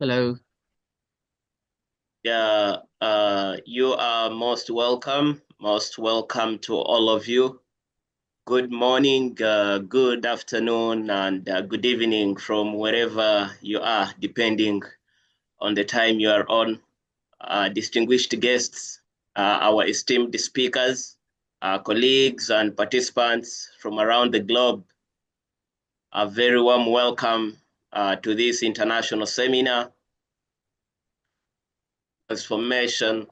Hello. Yeah, you are most welcome. Most welcome to all of you. Good morning, good afternoon, and good evening from wherever you are, depending on the time you are on. Distinguished guests, our esteemed speakers, colleagues, and participants from around the globe, a very warm welcome to this international seminar, Transformation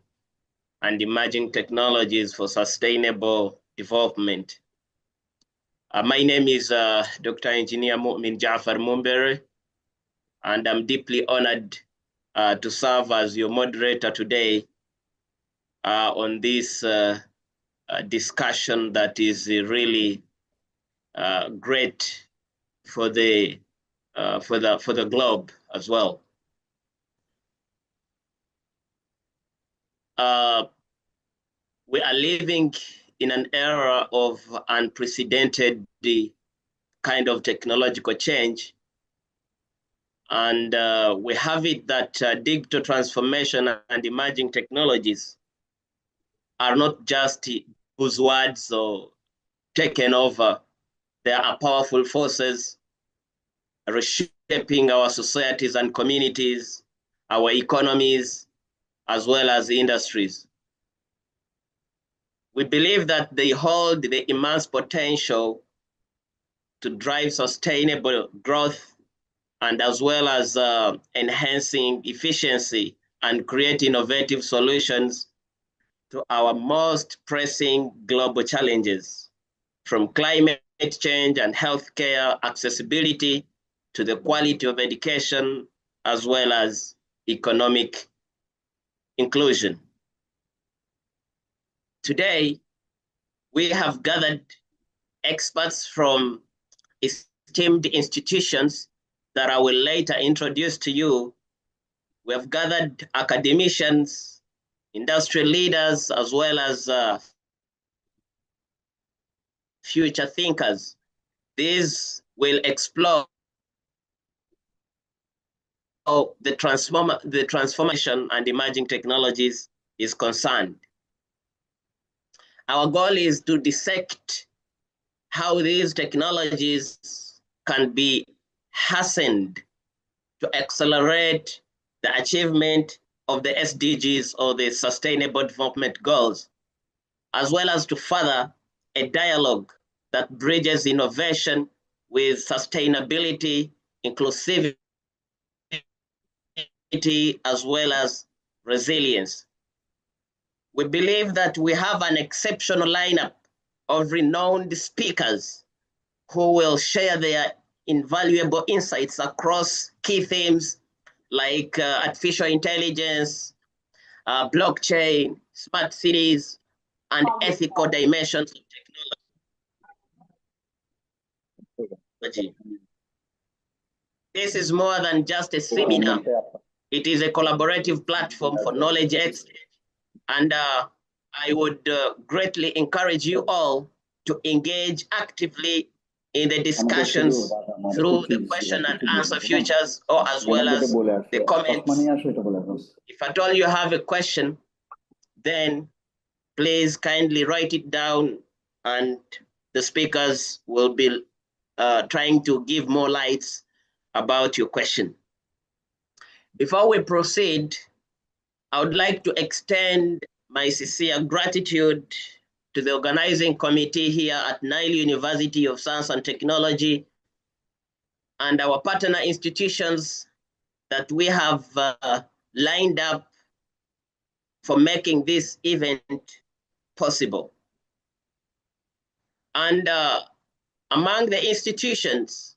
and Emerging Technologies for Sustainable Development. My name is Dr. Engineer Mu'min Jafar Mumbere, and I'm deeply honored to serve as your moderator today on this discussion that is really great for the globe as well. We are living in an era of unprecedented kind of technological change. And we have it that digital transformation and emerging technologies are not just buzzwords or taken over. They are powerful forces reshaping our societies and communities, our economies, as well as industries. We believe that they hold the immense potential to drive sustainable growth and as well as enhancing efficiency and create innovative solutions to our most pressing global challenges, from climate change and healthcare accessibility to the quality of education, as well as economic inclusion. Today, we have gathered experts from esteemed institutions that I will later introduce to you. We have gathered academicians, industry leaders, as well as future thinkers. These will explore how the transformation and emerging technologies is concerned. Our goal is to dissect how these technologies can be hastened to accelerate the achievement of the SDGs, or the Sustainable Development Goals, as well as to further a dialogue that bridges innovation with sustainability, inclusivity, as well as resilience. We believe that we have an exceptional lineup of renowned speakers who will share their invaluable insights across key themes like artificial intelligence, blockchain, smart cities, and ethical dimensions of technology. This is more than just a seminar. It is a collaborative platform for knowledge exchange. And I would greatly encourage you all to engage actively in the discussions through the question and answer features, or as well as the comments. If at all you have a question, then please kindly write it down, and the speakers will be trying to give more lights about your question. Before we proceed, I would like to extend my sincere gratitude to the organizing committee here at Nile University of Science and Technology and our partner institutions that we have lined up for making this event possible. And among the institutions,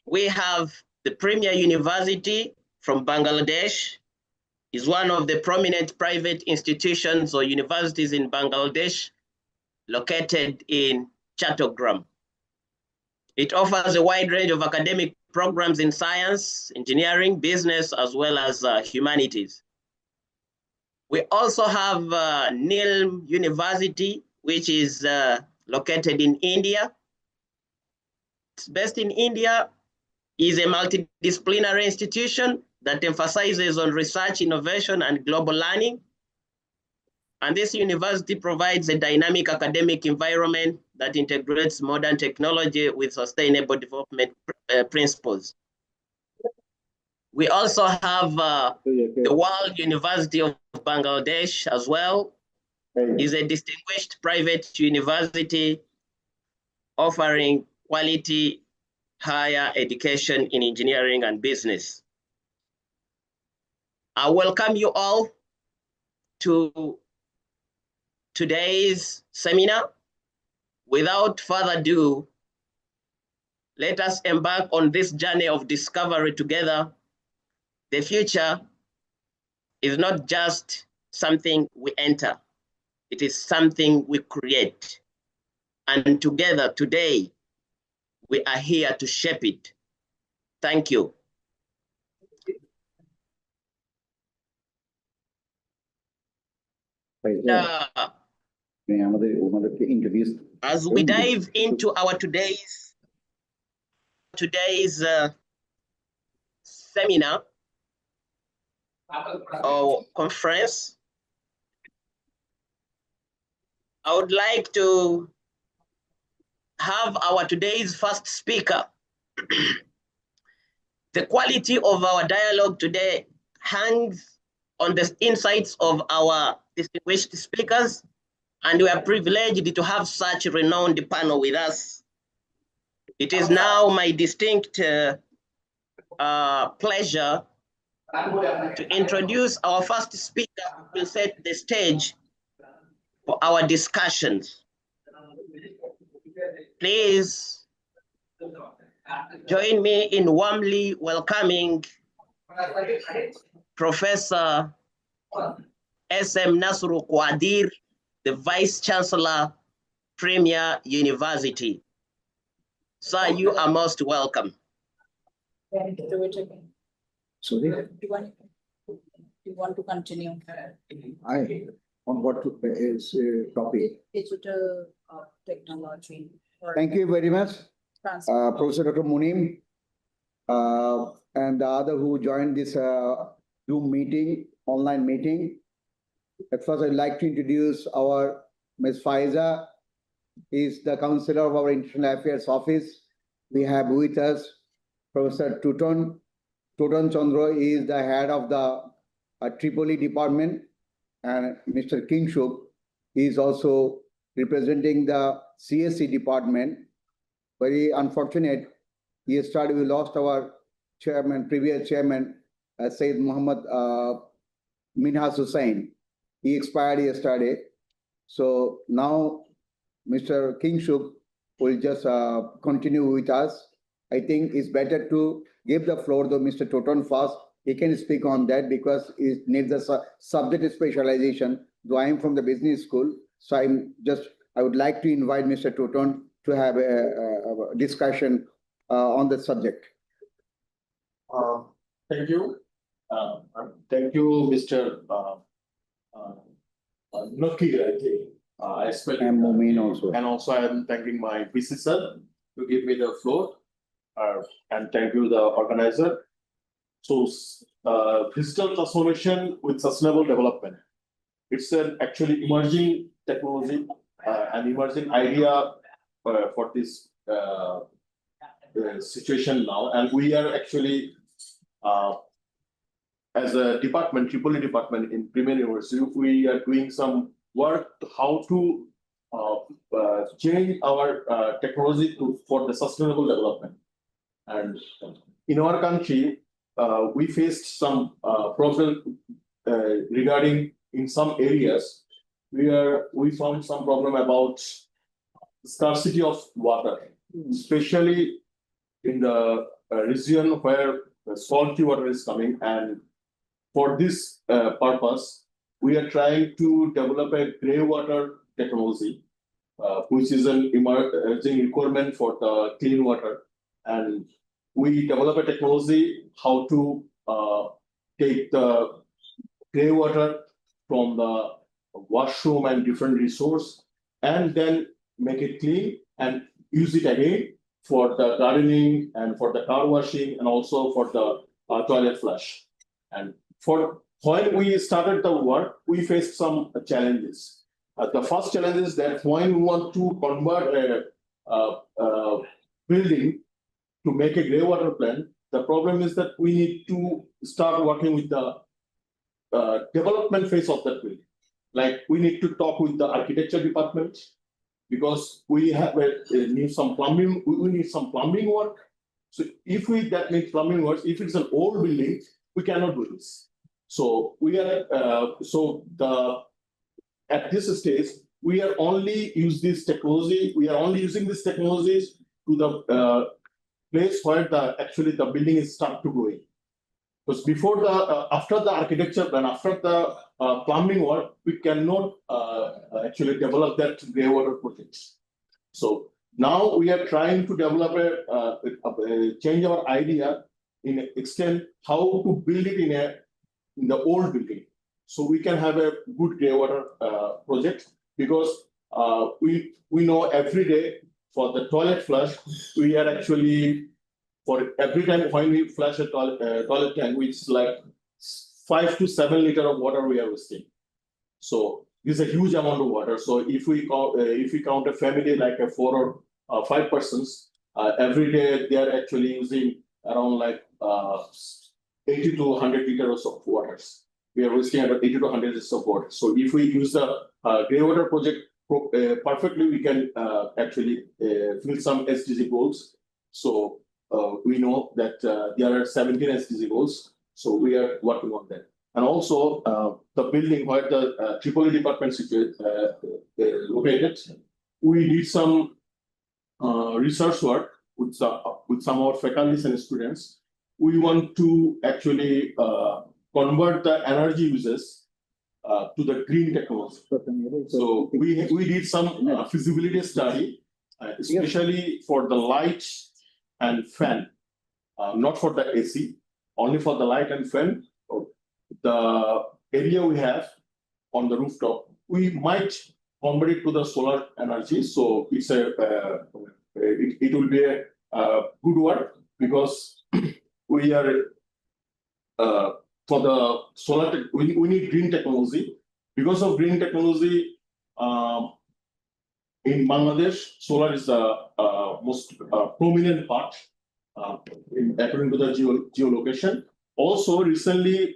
we have the Premier University from Bangladesh, is one of the prominent private institutions or universities in Bangladesh, located in Chattogram. It offers a wide range of academic programs in science, engineering, business, as well as humanities. We also have NILM University, which is located in India. It's based in India, is a multidisciplinary institution that emphasizes on research, innovation, and global learning. And this university provides a dynamic academic environment that integrates modern technology with sustainable development principles. We also have the World University of Bangladesh as well. Is a distinguished private university offering quality higher education in engineering and business. I welcome you all to today's seminar. Without further ado, let us embark on this journey of discovery together. The future is not just something we enter, it is something we create. And together today, we are here to shape it. Thank you. As we dive into our today's seminar or conference, I would like to have our today's first speaker. The quality of our dialogue today hangs on the insights of our distinguished speakers, and we are privileged to have such a renowned panel with us. It is now my distinct pleasure to introduce our first speaker who will set the stage for our discussions. Please join me in warmly welcoming Professor SM Nasru Qadir, the Vice Chancellor, Premier University. Sir, you are most welcome. Sorry? You want to continue? On what is topic? Digital technology. Thank you very much, Professor Dr. Munim, and the other who joined this Zoom meeting, online meeting. At first, I'd like to introduce our Ms. Faiza. Is the counselor of our International Affairs Office. We have with us Professor Tuton Chandra is the head of the Tripoli department, and Mr. Kingshuk is also representing the CSC department. Very unfortunate, yesterday we lost our chairman, previous chairman, Sayyid Muhammad Minhas Hussain. He expired yesterday. So now Mr. Kingshuk will just continue with us. I think it's better to give the floor to Mr. Toton first. He can speak on that because it needs a subject specialization. Though I am from the business school, so I would like to invite Mr. Toton to have a discussion on the subject. Thank you. Thank you, Mr. Nakir, I think. And Mumin also. And also I am thanking my VC sir to give me the floor. And thank you, the organizer. So, digital transformation with sustainable development. It's an actually emerging technology, an emerging idea for this situation now. And we are actually, as a department, Tripoli department in Premier University, we are doing some work how to change our technology for the sustainable development. And in our country, we faced some problem regarding in some areas. We found some problem about scarcity of water, especially in the region where salty water is coming. And for this purpose, we are trying to develop a grey water technology, which is an emerging requirement for the clean water. And we develop a technology how to take the grey water from the washroom and different resource, and then make it clean and use it again for the gardening and for the car washing and also for the toilet flush. And when we started the work, we faced some challenges. The first challenge is that when we want to convert a building to make a grey water plant, the problem is that we need to start working with the development phase of that building. Like we need to talk with the architecture department because we have need some plumbing. We need some plumbing work. So if that needs plumbing work, if it's an old building, we cannot do this. So we are at this stage we are only use this technology. We are only using this technologies to the place where the building is start to growing. Because before after the architecture and after the plumbing work, we cannot actually develop that grey water projects. So now we are trying to develop change our idea in extent how to build it in the old building, so we can have a good grey water project. Because we know every day for the toilet flush, we are actually for every time when we flush a toilet tank, which is like 5 to 7 liters of water we are wasting. So this is a huge amount of water. So if we count a family like a 4 or 5 persons, every day they are actually using around like 80 to 100 liters of water. We are wasting about 80 to 100 liters of water. So if we use the grey water project perfectly, we can actually fill some SDG goals. So we know that there are 17 SDG goals. So we are working on that. And also the building where the EEE department located, we did some research work with some of our faculties and students. We want to actually convert the energy uses to the green technology. So we did some feasibility study, especially for the light and fan, not for the AC, only for the light and fan. The area we have on the rooftop, we might convert it to the solar energy. So it's it will be a good work because we are for the solar. We need green technology. Because of green technology, in Bangladesh, solar is the most prominent part according to the geolocation. Also, recently,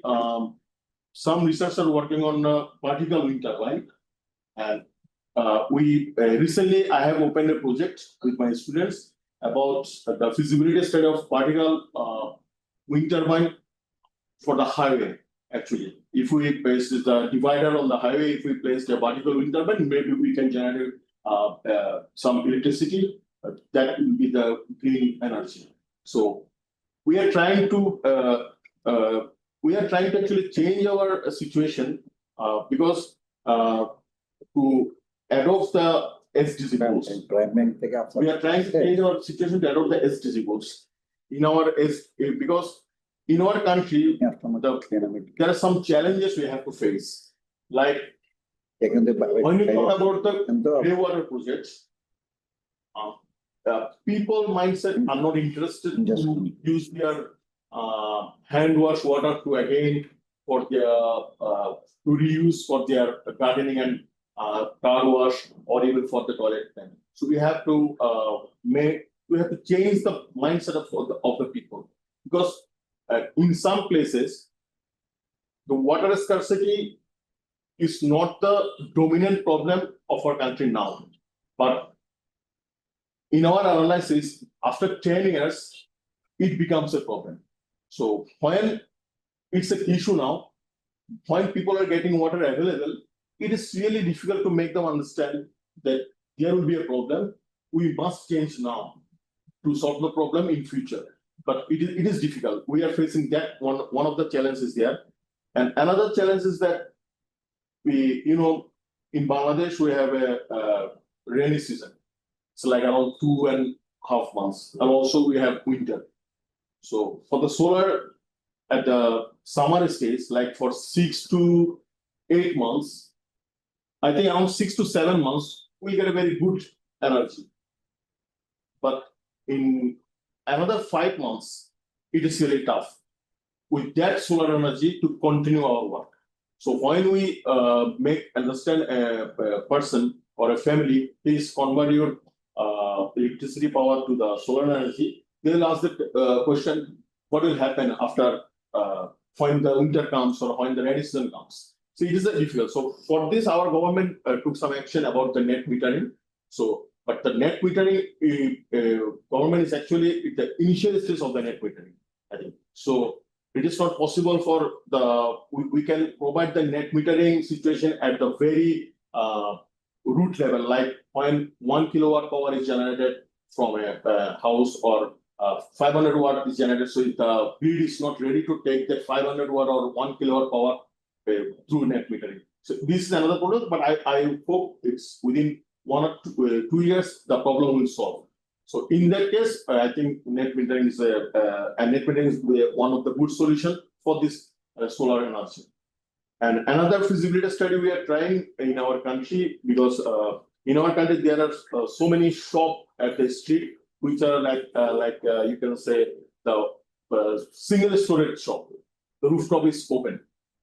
some researchers are working on particle wind turbine, and recently I have opened a project with my students about the feasibility study of particle wind turbine for the highway. Actually, if we place the divider on the highway, if we place the particle wind turbine, maybe we can generate some electricity. That will be the green energy. So we are trying to actually change our situation because to adopt the SDG goals. We are trying to change our situation to adopt the SDG goals because in our country there are some challenges we have to face. Like when we talk about the grey water projects, people mindset are not interested to use their hand wash water to again for their to reuse for their gardening and car wash or even for the toilet tank. So we have to change the mindset of the people, because in some places the water scarcity is not the dominant problem of our country now, but in our analysis, after 10 years, it becomes a problem. So when it's an issue now, when people are getting water available, it is really difficult to make them understand that there will be a problem. We must change now to solve the problem in future. But it is difficult. We are facing that one of the challenges there. And another challenge is that in Bangladesh, we have a rainy season. It's like around 2.5 months. And also we have winter. So for the solar at the summer stage, like for 6 to 8 months, I think around 6 to 7 months, we get a very good energy. But in another 5 months, it is really tough with that solar energy to continue our work. So when we understand a person or a family, please convert your electricity power to the solar energy, they will ask the question, what will happen after when the winter comes or when the rainy season comes? So it is difficult. So for this, our government took some action about the net metering. So, but the net metering, government is actually the initial stage of the net metering, I think. So it is not possible for we can provide the net metering situation at the very root level, like when 1 kilowatt power is generated from a house or 500 watt is generated. So if the grid is not ready to take that 500 watt or 1 kilowatt power through net metering. So this is another problem, but I hope it's within 1 or 2 years, the problem will solve. So in that case, I think net metering is one of the good solution for this solar energy. And another feasibility study we are trying in our country, because in our country there are so many shops at the street which are like you can say the single storage shop. The rooftop is open,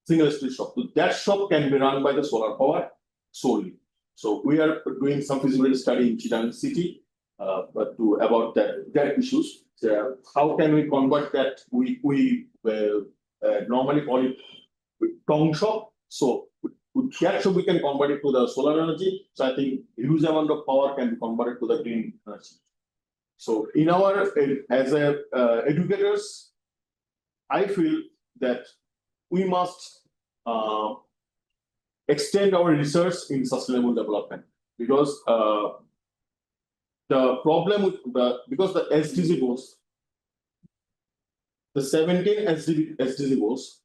single storage shop. So that shop can be run by the solar power solely. So we are doing some feasibility study in Chittagong city, about that issues. So how can we convert that? We normally call it tong shop. So with that shop we can convert it to the solar energy. So I think huge amount of power can be converted to the green energy. So in our as educators, I feel that we must extend our research in sustainable development, because the problem with because the SDG goals, the 17 SDG goals,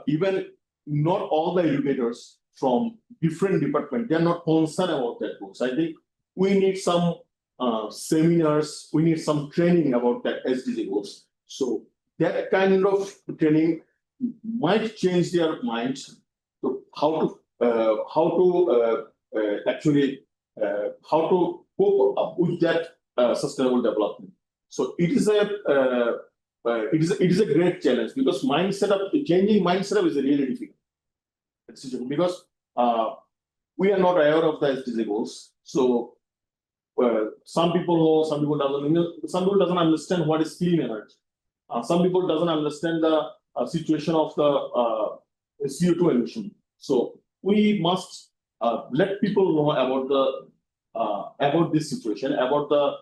even not all the educators from different departments, they are not concerned about that goals. I think we need some seminars, we need some training about that SDG goals. So that kind of training might change their minds to how to cope up with that sustainable development. So it is a great challenge, because changing mindset is really difficult. Because we are not aware of the SDG goals. So some people know, some people doesn't understand what is clean energy. Some people doesn't understand the situation of the CO2 emission. So we must let people know about this situation, about the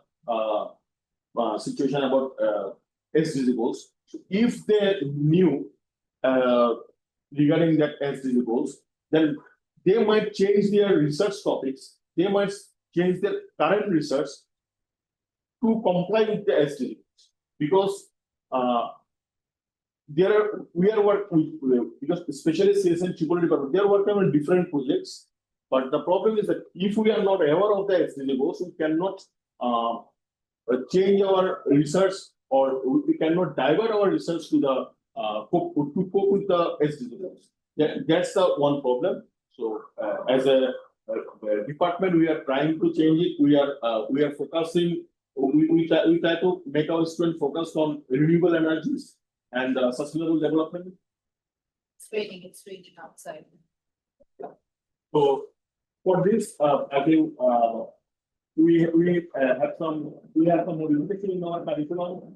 situation about SDG goals. So if they knew regarding that SDG goals, then they might change their research topics. They might change their current research to comply with the SDG, because we are working with, because especially CS and Triple department, they are working on different projects. But the problem is that if we are not aware of the SDG goals, we cannot change our research, or we cannot divert our research to the cope with the SDG goals. That's the one problem. So as a department, we are trying to change it. We are focusing. We try to make our students focus on renewable energies and sustainable development. It's raining outside. So for this, I think we have some modification in our curriculum.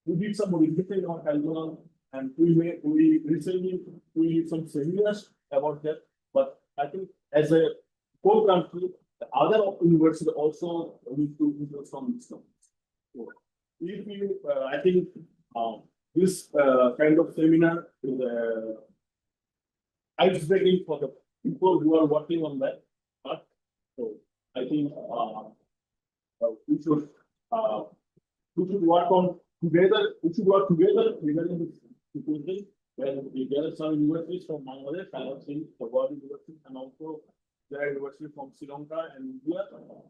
We did some modification in our curriculum, and we recently did some seminars about that. But I think as a whole country, the other universities also need to do some stuff. So I think this kind of seminar is ice-breaking for the people who are working on that. But so I think we should work on together. We should work together regarding this situation. When there are some universities from Bangladesh, I have seen the World University, and also there are universities from Sri Lanka and India.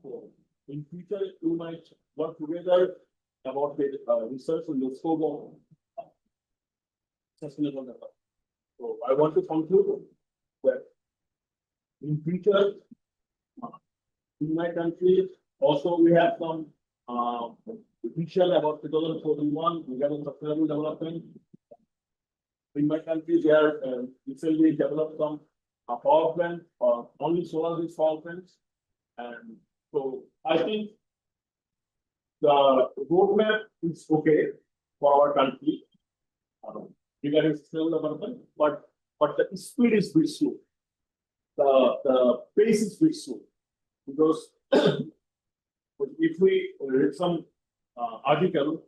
So in future, we might work together about the research in the scope of sustainable development. So I want to conclude that in future, in my country, also we have some vision about 2041 regarding sustainable development. In my country, they are recently developed some power plant or only solar-based power plants. And so I think the roadmap is okay for our country regarding sustainable development, but the speed is very slow. The pace is very slow because if we read some article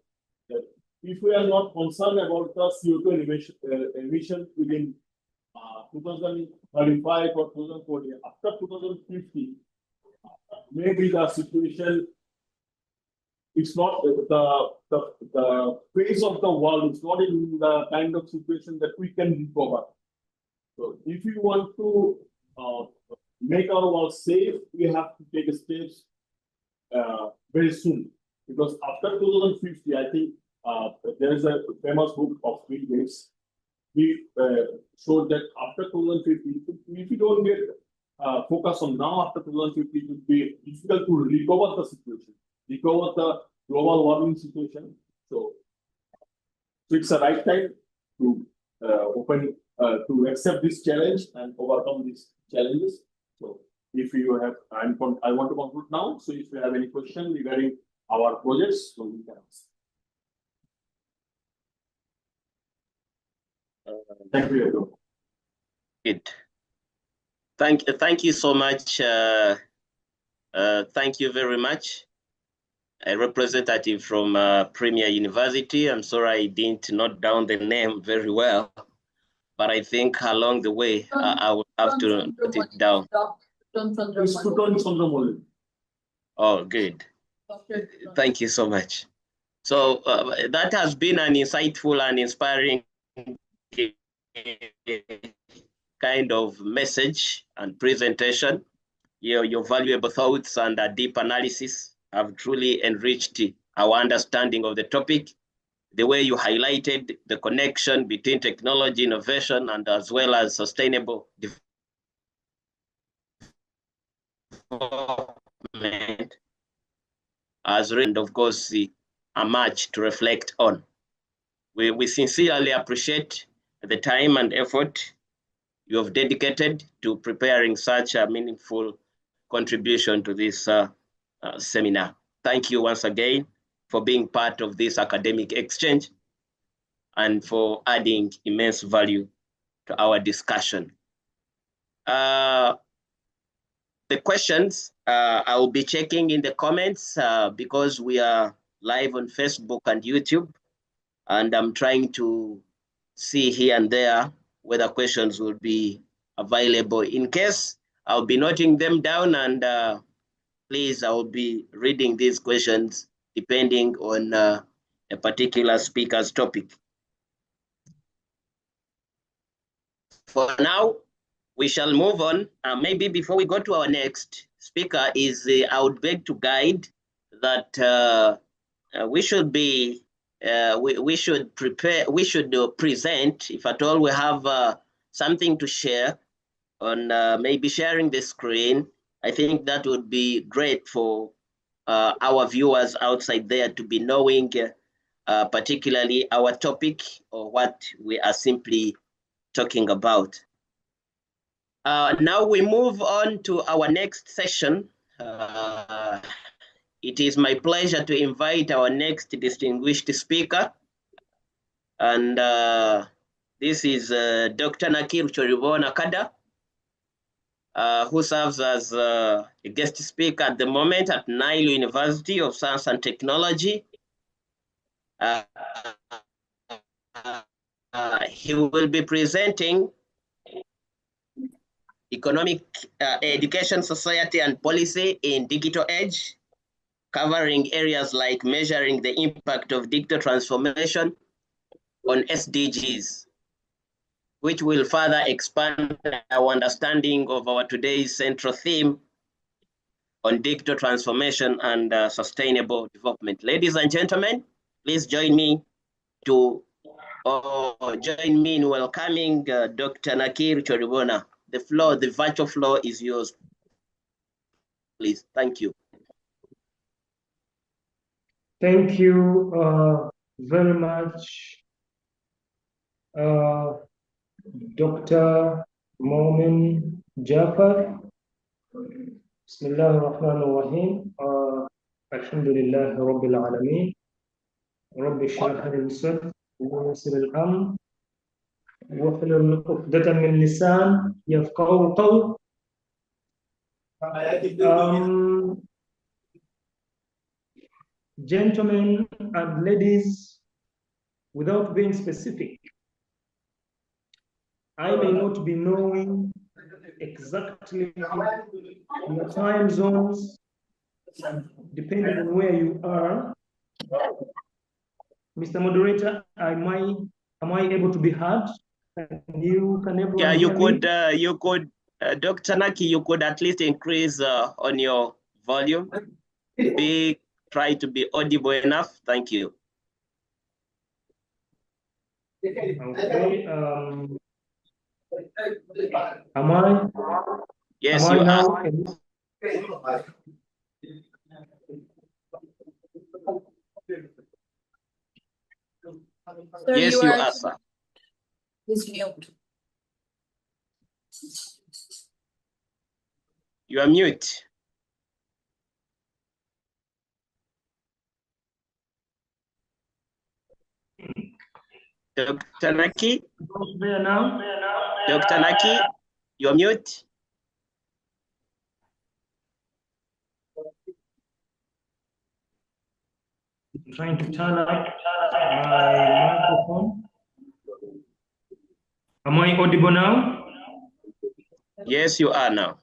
that if we are not concerned about the CO2 emission within 2035 or 2040, after 2050, maybe the situation is not the pace of the world is not in the kind of situation that we can recover. So if we want to make our world safe, we have to take steps very soon. Because after 2050, I think there is a famous book of Bill Gates. We showed that after 2050, if we don't get focus on now after 2050, it would be difficult to recover the situation, recover the global warming situation. So it's the right time to to accept this challenge and overcome these challenges. So if you have, I want to conclude now. So if you have any question regarding our projects, so we can ask. Thank you. Good. Thank you so much. Thank you very much. A representative from Premier University. I'm sorry I didn't note down the name very well, but I think along the way I will have to note it down. Oh, good. Thank you so much. So that has been an insightful and inspiring kind of message and presentation. Your valuable thoughts and deep analysis have truly enriched our understanding of the topic. The way you highlighted the connection between technology, innovation, and as well as sustainable development as and of course a match to reflect on. We sincerely appreciate the time and effort you have dedicated to preparing such a meaningful contribution to this seminar. Thank you once again for being part of this academic exchange and for adding immense value to our discussion. The questions I will be checking in the comments because we are live on Facebook and YouTube, and I'm trying to see here and there whether questions will be available. In case, I'll be noting them down, and please, I will be reading these questions depending on a particular speaker's topic. For now, we shall move on. Maybe before we go to our next speaker I would beg to guide that we should be, we should present, if at all we have something to share on maybe sharing the screen. I think that would be great for our viewers outside there to be knowing particularly our topic or what we are simply talking about. Now we move on to our next session. It is my pleasure to invite our next distinguished speaker. And this is Dr. Nakir Choribona Kada, who serves as a guest speaker at the moment at Nile University of Science and Technology. He will be presenting Economic Education, Society and Policy in Digital Age, covering areas like measuring the impact of digital transformation on SDGs, which will further expand our understanding of our today's central theme on digital transformation and sustainable development. Ladies and gentlemen, please join me in welcoming Dr. Nakir Choribona. The virtual floor is yours, please. Thank you. Thank you very much, Dr. Momin Jafar. Bismillah ar-Rahman ar-Rahim. Alhamdulillah Rabbil Alameen. Rabbi shrah li sadri wa yassir al-amr. واحلل عقدة من لسان يفقهوا قول. Gentlemen and ladies, without being specific, I may not be knowing exactly your time zones, depending on where you are. Mr. Moderator, am I able to be heard? You can everyone Yeah, you could, Dr. Naki, you could at least increase on your volume. Try to be audible enough. Thank you. Okay. Am I? Yes, am you I are. now? Sir, Yes, you are, sir. Please mute. You are mute. Dr. Naki? There now? Dr. Naki, you're mute. I'm trying to turn up my microphone. Am I audible now? Yes, you are now.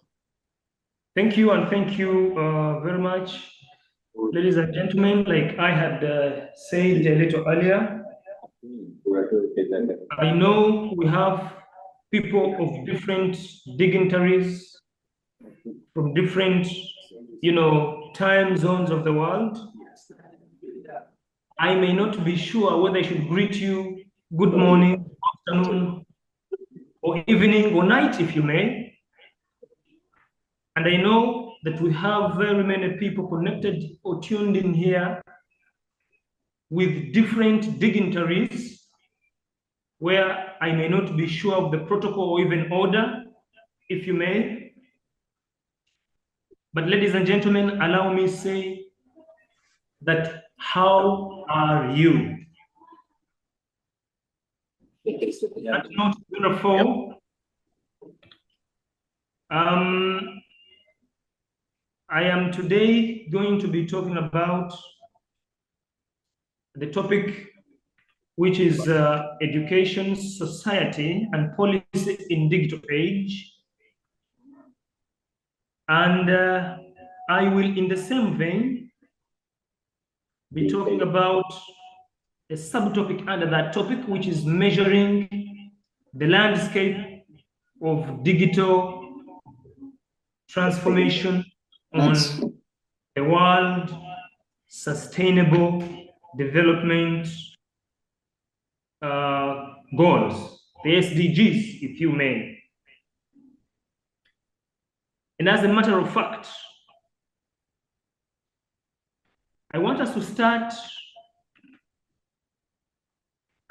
Thank you, and thank you very much, ladies and gentlemen. Like I had said a little earlier, I know we have people of different dignitaries from different, time zones of the world. I may not be sure whether I should greet you good morning, afternoon, or evening or night, if you may. And I know that we have very many people connected or tuned in here with different dignitaries, where I may not be sure of the protocol or even order, if you may. But ladies and gentlemen, allow me to say that how are you? That's not beautiful. I am today going to be talking about the topic, which is education, society, and policy in digital age. And I will, in the same vein, be talking about a subtopic under that topic, which is measuring the landscape of digital transformation on the world sustainable development goals, the SDGs, if you may. And as a matter of fact, I want us to start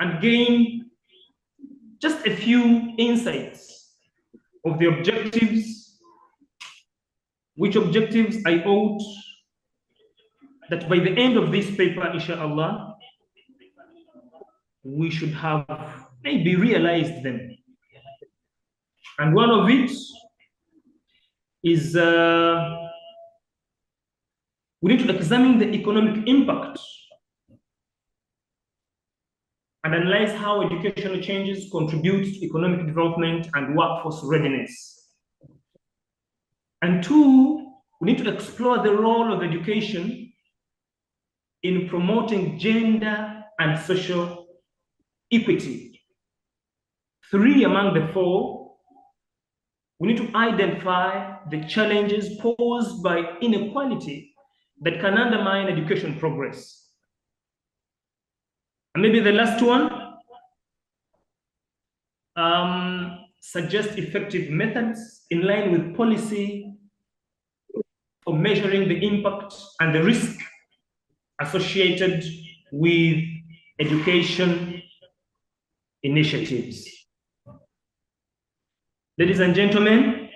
and gain just a few insights of the objectives, which objectives I ought that by the end of this paper, inshallah, we should have maybe realized them. And one of it is we need to examine the economic impact and analyze how educational changes contribute to economic development and workforce readiness. And two, we need to explore the role of education in promoting gender and social equity. Three, among the four, we need to identify the challenges posed by inequality that can undermine education progress. And maybe the last one, suggest effective methods in line with policy for measuring the impact and the risk associated with education initiatives. Ladies and gentlemen,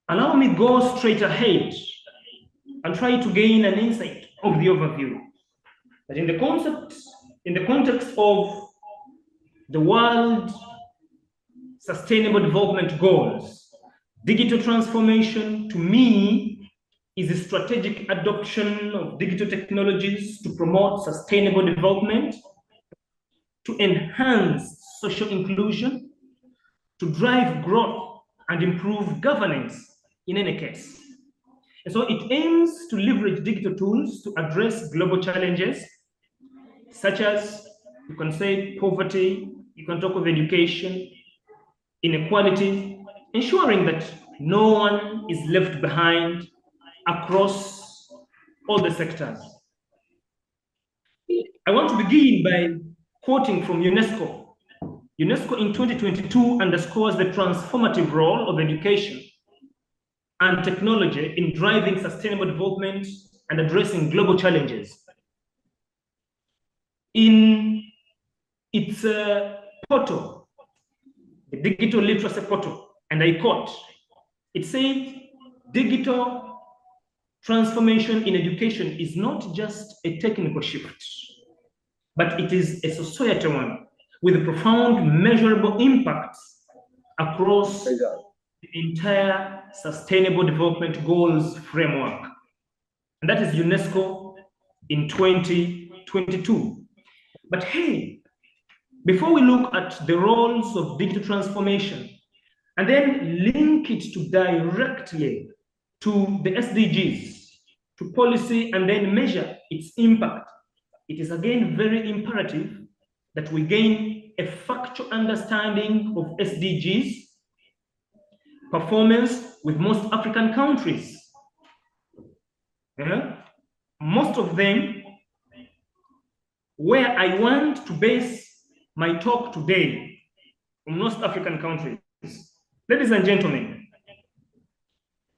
allow me go straight ahead and try to gain an insight of the overview. But in the context of the World Sustainable Development Goals, digital transformation to me is a strategic adoption of digital technologies to promote sustainable development, to enhance social inclusion, to drive growth and improve governance in any case. And so it aims to leverage digital tools to address global challenges, such as, you can say, poverty, you can talk of education, inequality, ensuring that no one is left behind across all the sectors. I want to begin by quoting from UNESCO. UNESCO in 2022 underscores the transformative role of education and technology in driving sustainable development and addressing global challenges. In its portal, the digital literacy portal, and I quote, it says, digital transformation in education is not just a technical shift, but it is a societal one with profound measurable impacts across the entire Sustainable Development Goals framework. And that is UNESCO in 2022. But hey, before we look at the roles of digital transformation and then link it to directly to the SDGs, to policy, and then measure its impact, it is again very imperative that we gain a factual understanding of SDGs performance with most African countries. Most of them, where I want to base my talk today, from most African countries. Ladies and gentlemen,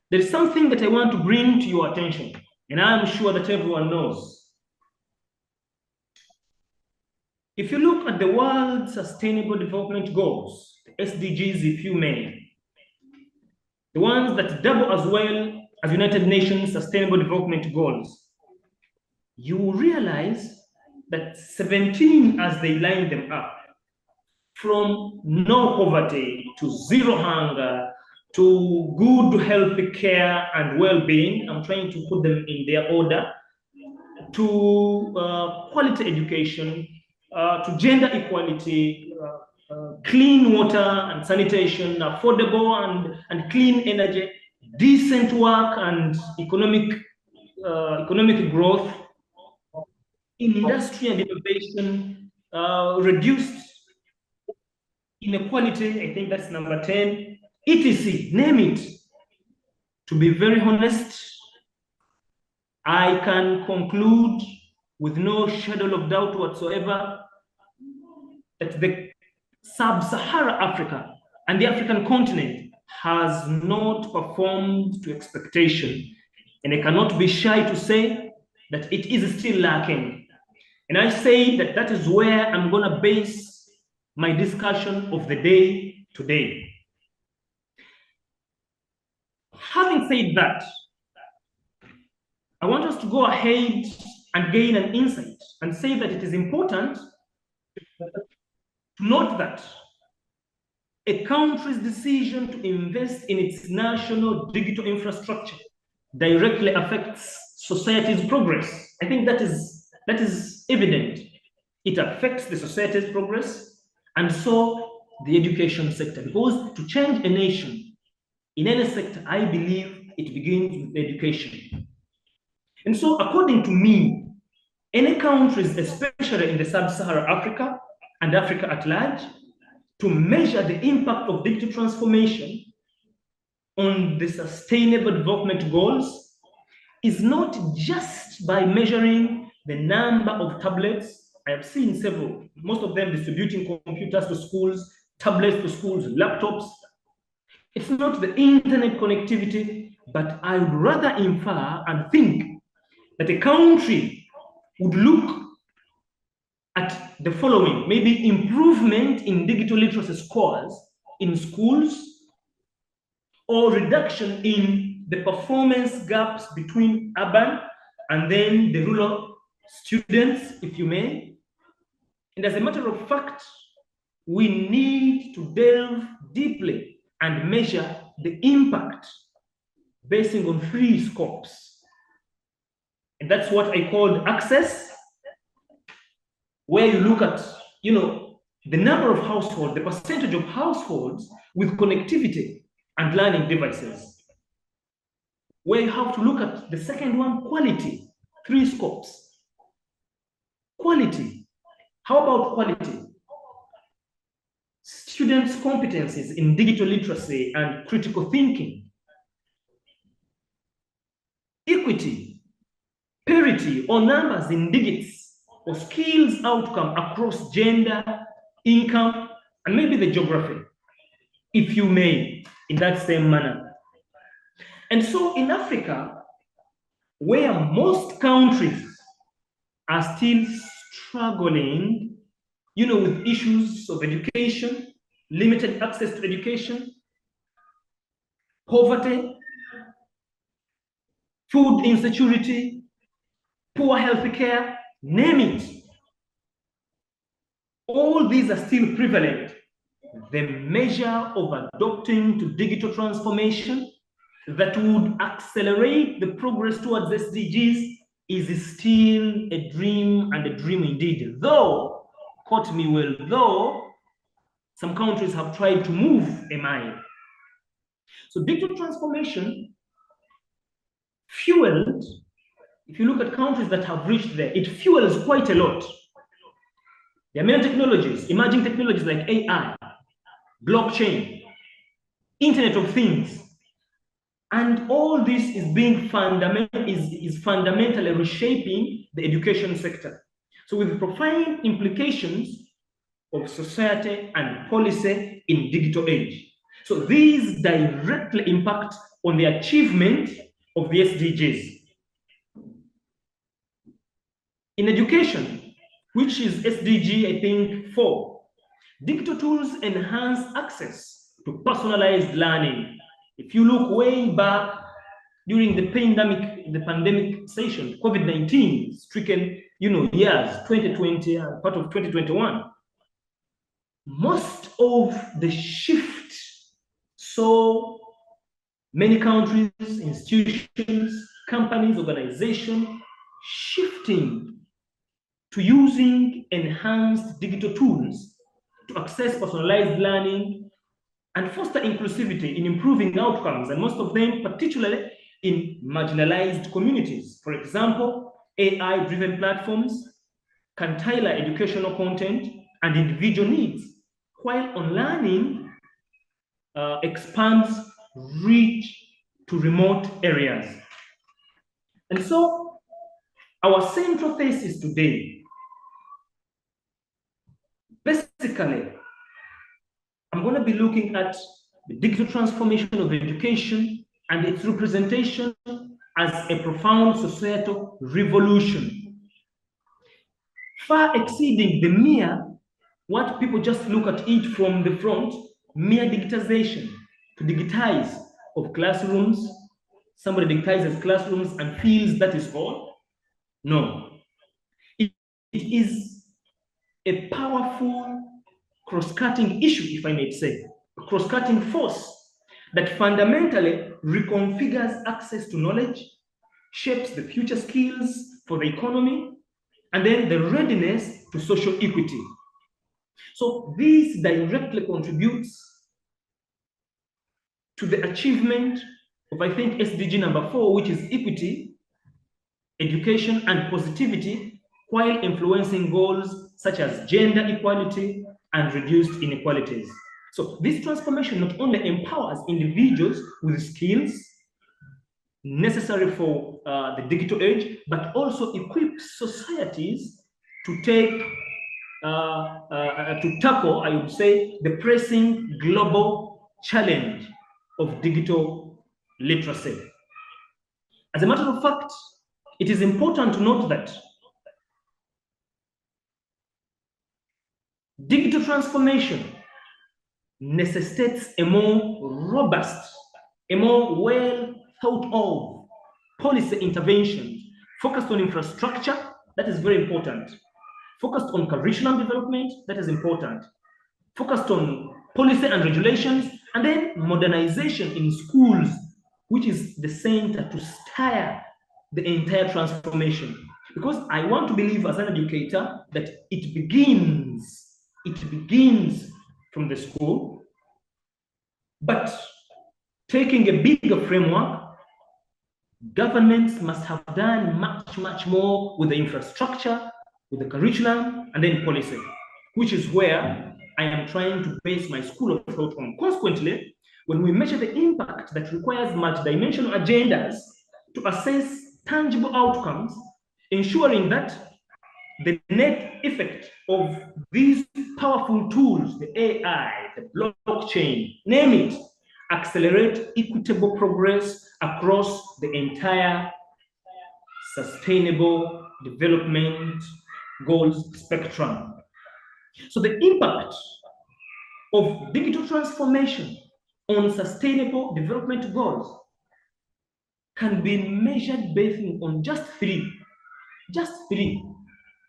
there is something that I want to bring to your attention, and I'm sure that everyone knows. If you look at the World Sustainable Development Goals, the SDGs, if you may, the ones that double as well as United Nations Sustainable Development Goals, you will realize that 17, as they line them up, from no poverty to zero hunger to good health care and well-being, I'm trying to put them in their order, to quality education, to gender equality, clean water and sanitation, affordable and clean energy, decent work and economic growth, in industry and innovation, reduced inequality, I think that's number 10, etc., name it. To be very honest, I can conclude with no shadow of doubt whatsoever that the Sub-Saharan Africa and the African continent has not performed to expectation. And I cannot be shy to say that it is still lacking. And I say that that is where I'm going to base my discussion of the day today. Having said that, I want us to go ahead and gain an insight and say that it is important to note that a country's decision to invest in its national digital infrastructure directly affects society's progress. I think that is evident. It affects the society's progress and so the education sector, because to change a nation in any sector, I believe it begins with education. And so according to me, any countries, especially in the Sub-Saharan Africa and Africa at large, to measure the impact of digital transformation on the Sustainable Development Goals is not just by measuring the number of tablets. I have seen several, most of them distributing computers to schools, tablets to schools, laptops. It's not the internet connectivity, but I would rather infer and think that a country would look at the following, maybe improvement in digital literacy scores in schools, or reduction in the performance gaps between urban and then the rural students, if you may. And as a matter of fact, we need to delve deeply and measure the impact basing on 3 scopes. And that's what I called access, where you look at, the number of households, the percentage of households with connectivity and learning devices. Where you have to look at the second one, quality, 3 scopes. Quality. How about quality? Students' competencies in digital literacy and critical thinking. Equity, parity, or numbers in digits, or skills outcome across gender, income, and maybe the geography, if you may, in that same manner. And so in Africa, where most countries are still struggling, with issues of education, limited access to education, poverty, food insecurity, poor health care, name it. All these are still prevalent. The measure of adopting to digital transformation that would accelerate the progress towards SDGs is still a dream, and a dream indeed. Though, quote me well, though some countries have tried to move a mile. So digital transformation fueled, if you look at countries that have reached there, it fuels quite a lot. There are many technologies, emerging technologies like AI, blockchain, Internet of Things, and all this is being fundamentally reshaping the education sector. So with profound implications of society and policy in digital age. So these directly impact on the achievement of the SDGs. In education, which is SDG, I think, 4, digital tools enhance access to personalized learning. If you look way back during the pandemic session, COVID-19 stricken, years, 2020 and part of 2021, most of the shift saw many countries, institutions, companies, organizations shifting to using enhanced digital tools to access personalized learning and foster inclusivity in improving outcomes, and most of them particularly in marginalized communities. For example, AI-driven platforms can tailor educational content and individual needs, while on-learning expands reach to remote areas. And so our central thesis today, basically, I'm going to be looking at the digital transformation of education and its representation as a profound societal revolution, far exceeding the mere, what people just look at it from the front, mere digitization, to digitize of classrooms. Somebody digitizes classrooms and feels that is all. No. It is a powerful cross-cutting issue, if I may say, a cross-cutting force that fundamentally reconfigures access to knowledge, shapes the future skills for the economy, and then the readiness to social equity. So this directly contributes to the achievement of, I think, SDG number 4, which is equity, education, and positivity, while influencing goals such as gender equality and reduced inequalities. So this transformation not only empowers individuals with skills necessary for the digital age, but also equips societies to take, to tackle, I would say, the pressing global challenge of digital literacy. As a matter of fact, it is important to note that digital transformation necessitates a more robust, a more well thought of policy interventions focused on infrastructure, that is very important, focused on curriculum development, that is important, focused on policy and regulations, and then modernization in schools, which is the center to steer the entire transformation. Because I want to believe as an educator that it begins from the school, but taking a bigger framework, governments must have done much more with the infrastructure, with the curriculum, and then policy, which is where I am trying to base my school of thought on. Consequently, when we measure the impact that requires multidimensional agendas to assess tangible outcomes, ensuring that the net effect of these powerful tools, the AI, the blockchain, name it, accelerate equitable progress across the entire sustainable development goals spectrum. So the impact of digital transformation on sustainable development goals can be measured based on just three,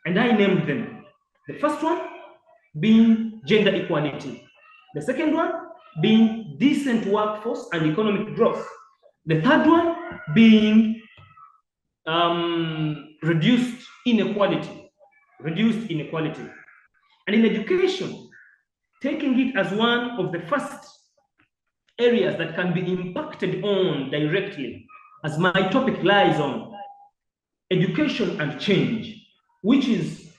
and I named them. The first one being gender equality. The second one being decent workforce and economic growth. The third one being reduced inequality. And in education, taking it as one of the first areas that can be impacted on directly, as my topic lies on education and change, which is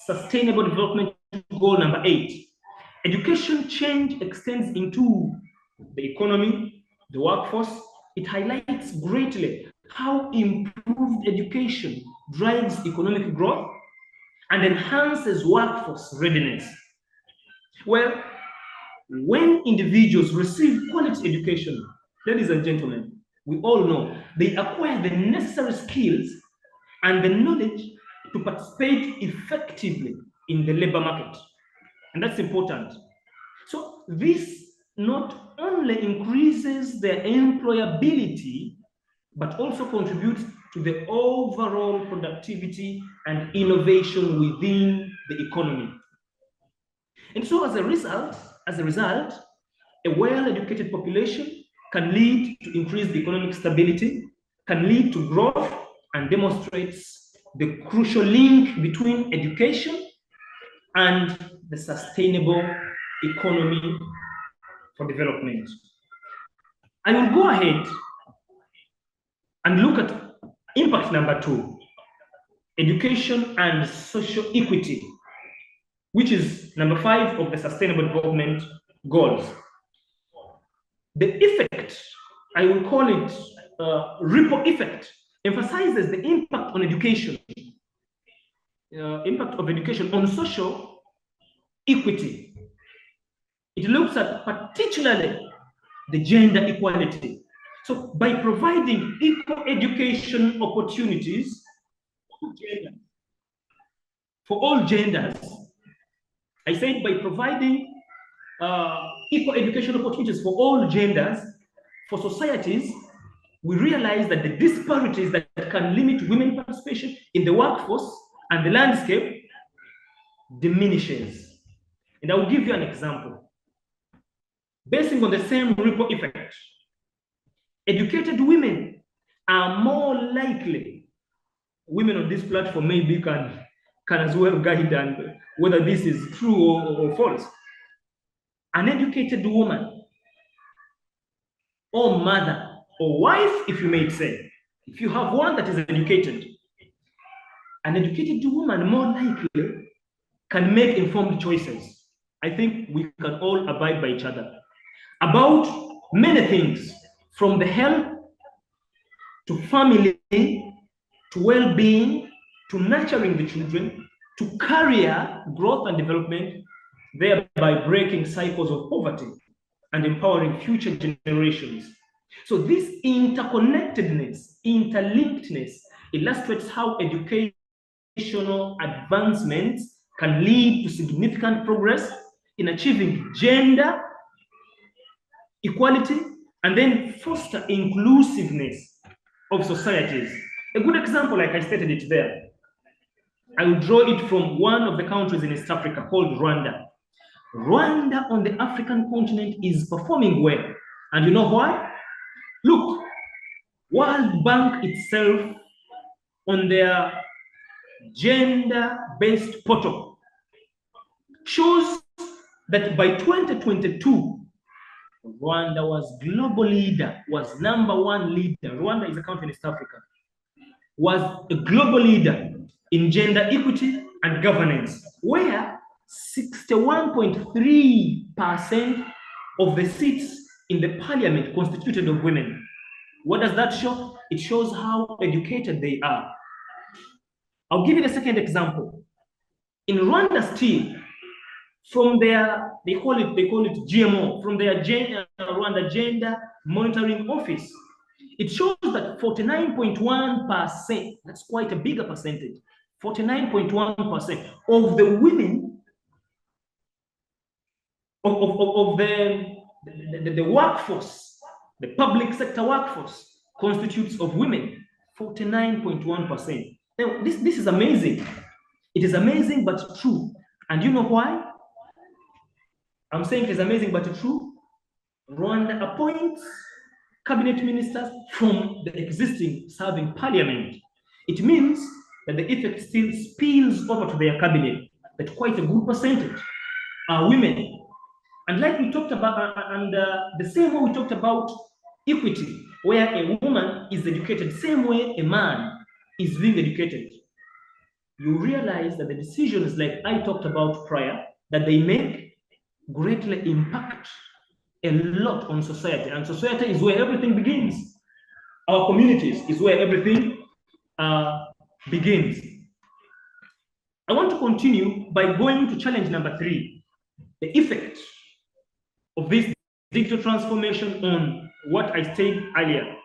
sustainable development goal number 8. Education change extends into the economy, the workforce. It highlights greatly how improved education drives economic growth and enhances workforce readiness. Well, when individuals receive quality education, ladies and gentlemen, we all know they acquire the necessary skills and the knowledge to participate effectively in the labor market. And that's important. So this not only increases their employability, but also contributes to the overall productivity and innovation within the economy. And so as a result, a well-educated population can lead to increased economic stability, can lead to growth, and demonstrates the crucial link between education and the sustainable economy for development. I will go ahead and look at impact number 2, education and social equity, which is number 5 of the Sustainable Development Goals. The effect, I will call it ripple effect, emphasizes the impact on education, impact of education on social equity. It looks at particularly the gender equality. So by providing equal education opportunities for all genders, I said by providing equal education opportunities for all genders, for societies, we realize that the disparities that can limit women's participation in the workforce and the landscape diminishes. And I will give you an example. Basing on the same ripple effect, educated women are more likely, women on this platform maybe can as well guide and whether this is true or false. An educated woman or mother or wife, if you may say, if you have one that is educated, an educated woman more likely can make informed choices. I think we can all abide by each other about many things, from the health to family to well-being to nurturing the children to career growth and development, thereby breaking cycles of poverty and empowering future generations. So this interconnectedness, interlinkedness illustrates how educational advancements can lead to significant progress in achieving gender equality and then foster inclusiveness of societies. A good example, like I stated it there, I will draw it from one of the countries in East Africa called Rwanda. Rwanda on the African continent is performing well. And you know why? Look, World Bank itself on their gender-based portal shows that by 2022, Rwanda was global leader, was #1 leader. Rwanda is a country in East Africa, was a global leader in gender equity and governance, where 61.3% of the seats in the parliament constituted of women. What does that show? It shows how educated they are. I'll give you the second example. In Rwanda still, from their, they call it GMO, from their Rwanda Gender Monitoring Office, it shows that 49.1%, that's quite a bigger percentage, 49.1% of the women of the workforce, the public sector workforce constitutes of women, 49.1%. Now, this is amazing. It is amazing but true. And you know why? I'm saying it is amazing but true. Rwanda appoints cabinet ministers from the existing serving parliament. It means that the effect still spills over to their cabinet, that quite a good percentage are women. And like we talked about, the same way we talked about equity, where a woman is educated, same way a man is being educated. You realize that the decisions like I talked about prior, that they make greatly impact a lot on society. And society is where everything begins. Our communities is where everything begins. I want to continue by going to challenge number 3, the effect of this digital transformation on what I said earlier.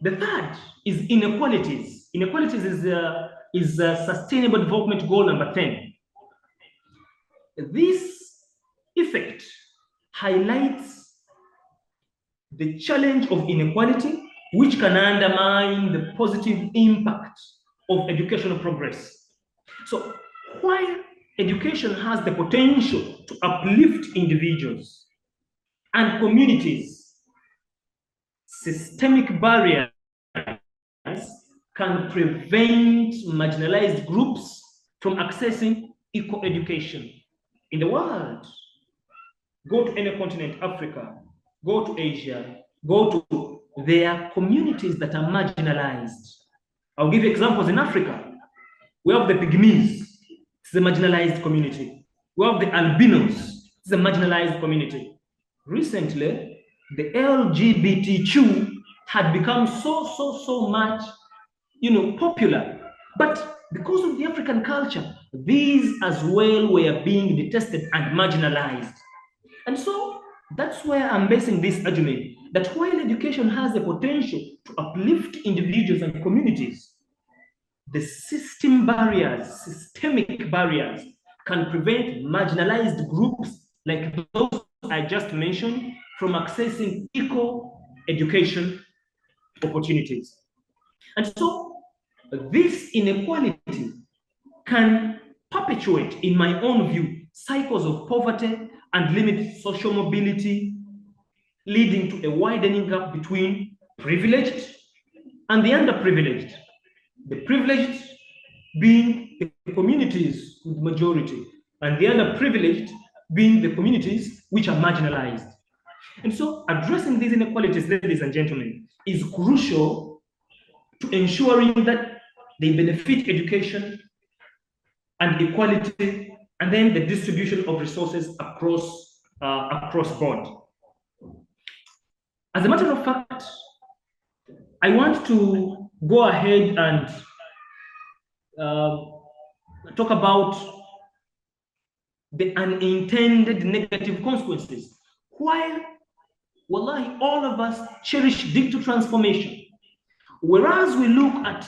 The third is inequalities. Inequalities is Sustainable Development Goal number 10. This effect highlights the challenge of inequality, which can undermine the positive impact of educational progress. So while education has the potential to uplift individuals and communities, systemic barriers can prevent marginalized groups from accessing equal education. In the world, go to any continent, Africa, go to Asia, go to their communities that are marginalized. I'll give you examples in Africa. We have the Pygmies, it's a marginalized community. We have the albinos, it's a marginalized community. Recently, the LGBTQ had become so much, popular. But because of the African culture, these as well were being detested and marginalized. And so that's where I'm basing this argument, that while education has the potential to uplift individuals and communities, the systemic barriers can prevent marginalized groups like those I just mentioned from accessing equal education opportunities. And so this inequality can perpetuate, in my own view, cycles of poverty and limit social mobility, leading to a widening gap between privileged and the underprivileged. The privileged being the communities with majority, and the underprivileged being the communities which are marginalized. And so addressing these inequalities, ladies and gentlemen, is crucial to ensuring that they benefit education and equality, and then the distribution of resources across board. As a matter of fact, I want to go ahead and talk about the unintended negative consequences. While, wallahi, all of us cherish digital transformation, whereas we look at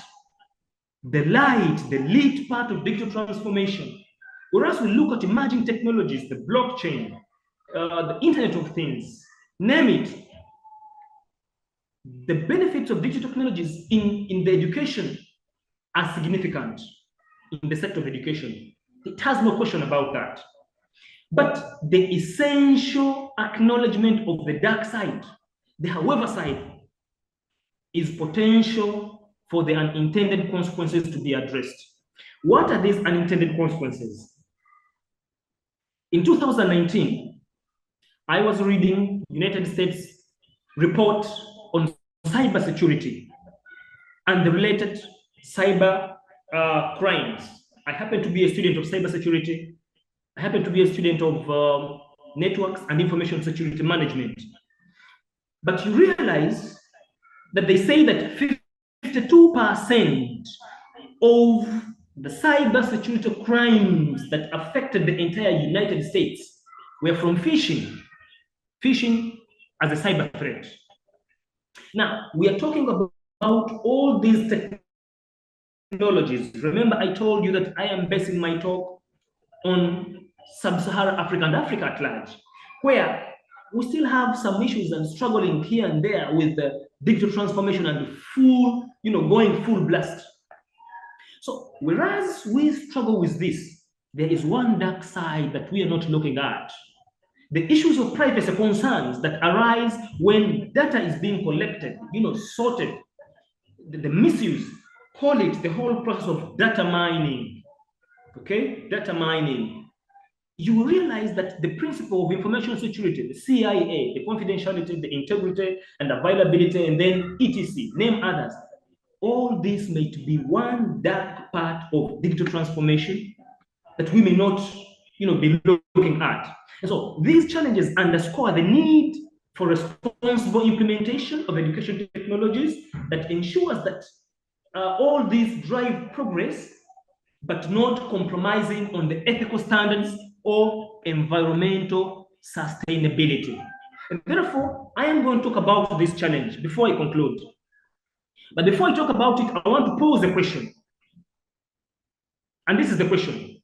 the lit part of digital transformation. Whereas we look at emerging technologies, the blockchain, the Internet of Things, name it, the benefits of digital technologies in the education are significant in the sector of education. It has no question about that. But the essential acknowledgement of the dark side, the however side, is potential for the unintended consequences to be addressed. What are these unintended consequences? In 2019, I was reading United States report on cybersecurity and the related cyber crimes. I happen to be a student of cybersecurity. I happen to be a student of networks and information security management. But you realize that they say that 52% of the cybersecurity crimes that affected the entire United States were from phishing as a cyber threat. Now, we are talking about all these technologies. Remember, I told you that I am basing my talk on sub-Saharan Africa and Africa at large, where we still have some issues and struggling here and there with the digital transformation and full, going full blast. So whereas we struggle with this, there is one dark side that we are not looking at. The issues of privacy concerns that arise when data is being collected, sorted, the misuse, call it the whole process of data mining, okay? Data mining. You will realize that the principle of information security, the CIA, the confidentiality, the integrity, and availability, and then etc., name others, all this may be one dark part of digital transformation that we may not be looking at. And so these challenges underscore the need for responsible implementation of education technologies that ensures that all these drive progress, but not compromising on the ethical standards or environmental sustainability. And therefore, I am going to talk about this challenge before I conclude. But before I talk about it, I want to pose a question. And this is the question.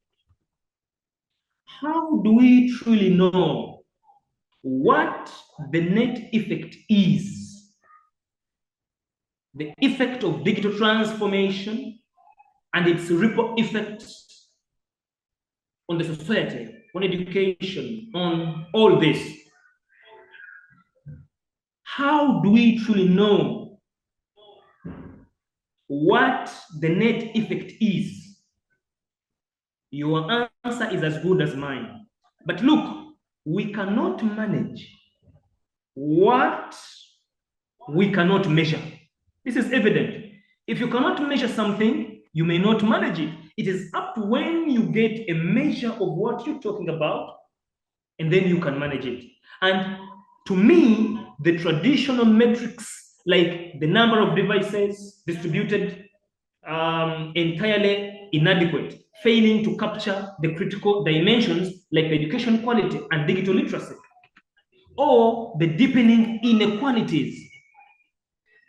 How do we truly know what the net effect is? The effect of digital transformation and its ripple effects on the society, on education, on all this. How do we truly know what the net effect is? Your answer is as good as mine. But look, we cannot manage what we cannot measure. This is evident. If you cannot measure something, you may not manage it. It is up to when you get a measure of what you're talking about, and then you can manage it. And to me, the traditional metrics, like the number of devices distributed, entirely inadequate, failing to capture the critical dimensions like education quality and digital literacy, or the deepening inequalities.